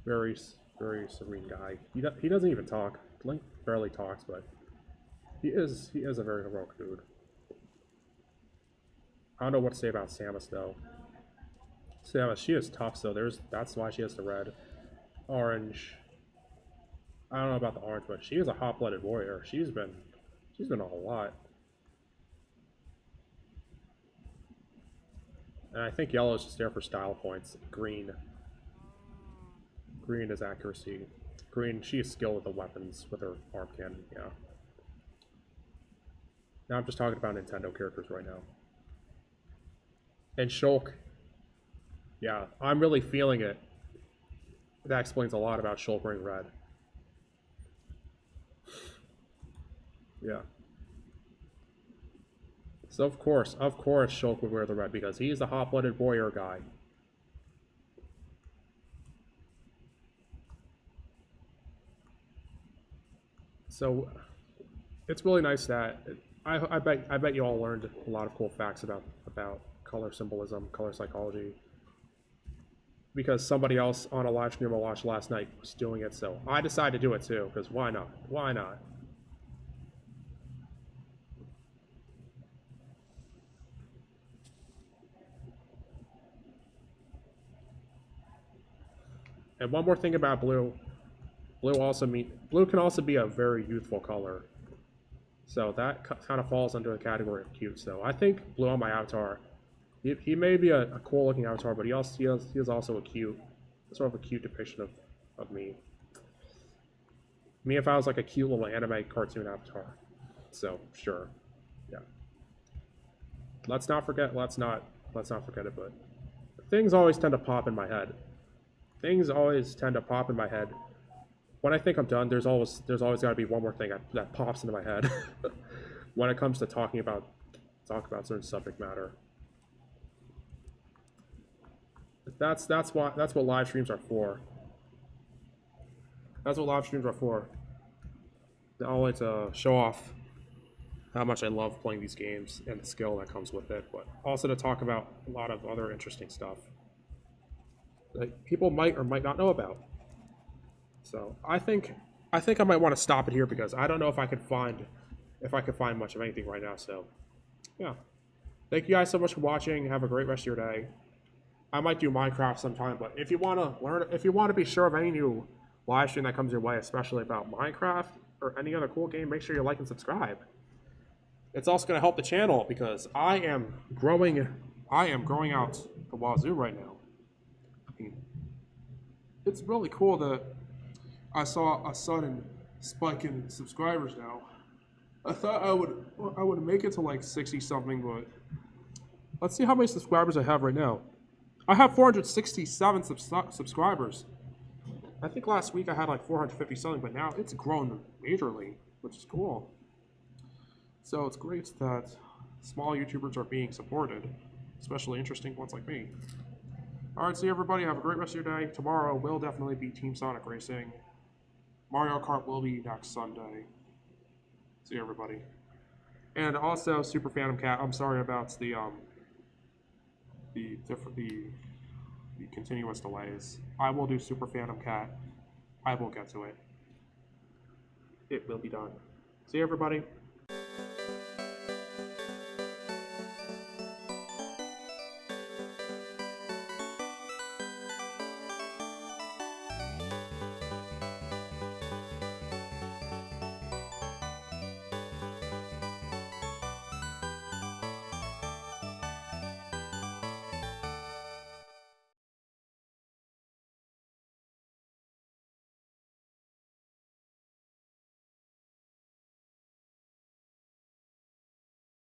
Very serene guy. He doesn't even talk. Link barely talks, but he is a very heroic dude. I don't know what to say about Samus though. Samus, she is tough, so that's why she has the red. Orange. I don't know about the orange, but she is a hot-blooded warrior. She's been a whole lot. And I think yellow is just there for style points. Green is accuracy. Green, she is skilled with the weapons, with her arm cannon, yeah. Now I'm just talking about Nintendo characters right now. And Shulk, yeah, I'm really feeling it. That explains a lot about Shulk wearing red. Yeah. So of course, Shulk would wear the red because he's a hot-blooded warrior guy. So it's really nice that I bet you all learned a lot of cool facts about color symbolism, color psychology, because somebody else on a live stream I watched last night was doing it. So I decided to do it too because why not? Why not? And one more thing about blue. Blue can also be a very youthful color. So that kind of falls under the category of cute. So I think blue on my avatar, he may be a cool looking avatar, but he is also sort of a cute depiction of me. Me if I was like a cute little anime cartoon avatar. So sure, yeah. Let's not forget it, but things always tend to pop in my head. When I think I'm done, there's always got to be one more thing that pops into my head when it comes to talk about certain subject matter. That's what live streams are for. That's what live streams are for. Not only to show off how much I love playing these games and the skill that comes with it, but also to talk about a lot of other interesting stuff that people might or might not know about. So I think I might want to stop it here because I don't know if I could find much of anything right now. So yeah, thank you guys so much for watching. Have a great rest of your day. I might do Minecraft sometime, but if you want to be sure of any new live stream that comes your way, especially about Minecraft or any other cool game, make sure you like and subscribe. It's also going to help the channel because I am growing out the wazoo right now. I mean, it's really cool that I saw a sudden spike in subscribers now. I thought I would make it to like 60 something, but let's see how many subscribers I have right now. I have 467 subscribers. I think last week I had like 450 something, but now it's grown majorly, which is cool. So it's great that small YouTubers are being supported, especially interesting ones like me. Alright, see everybody, have a great rest of your day. Tomorrow will definitely be Team Sonic Racing. Mario Kart will be next Sunday. See everybody. And also Super Phantom Cat, I'm sorry about the continuous delays. I will do Super Phantom Cat. I will get to it. It will be done. See everybody.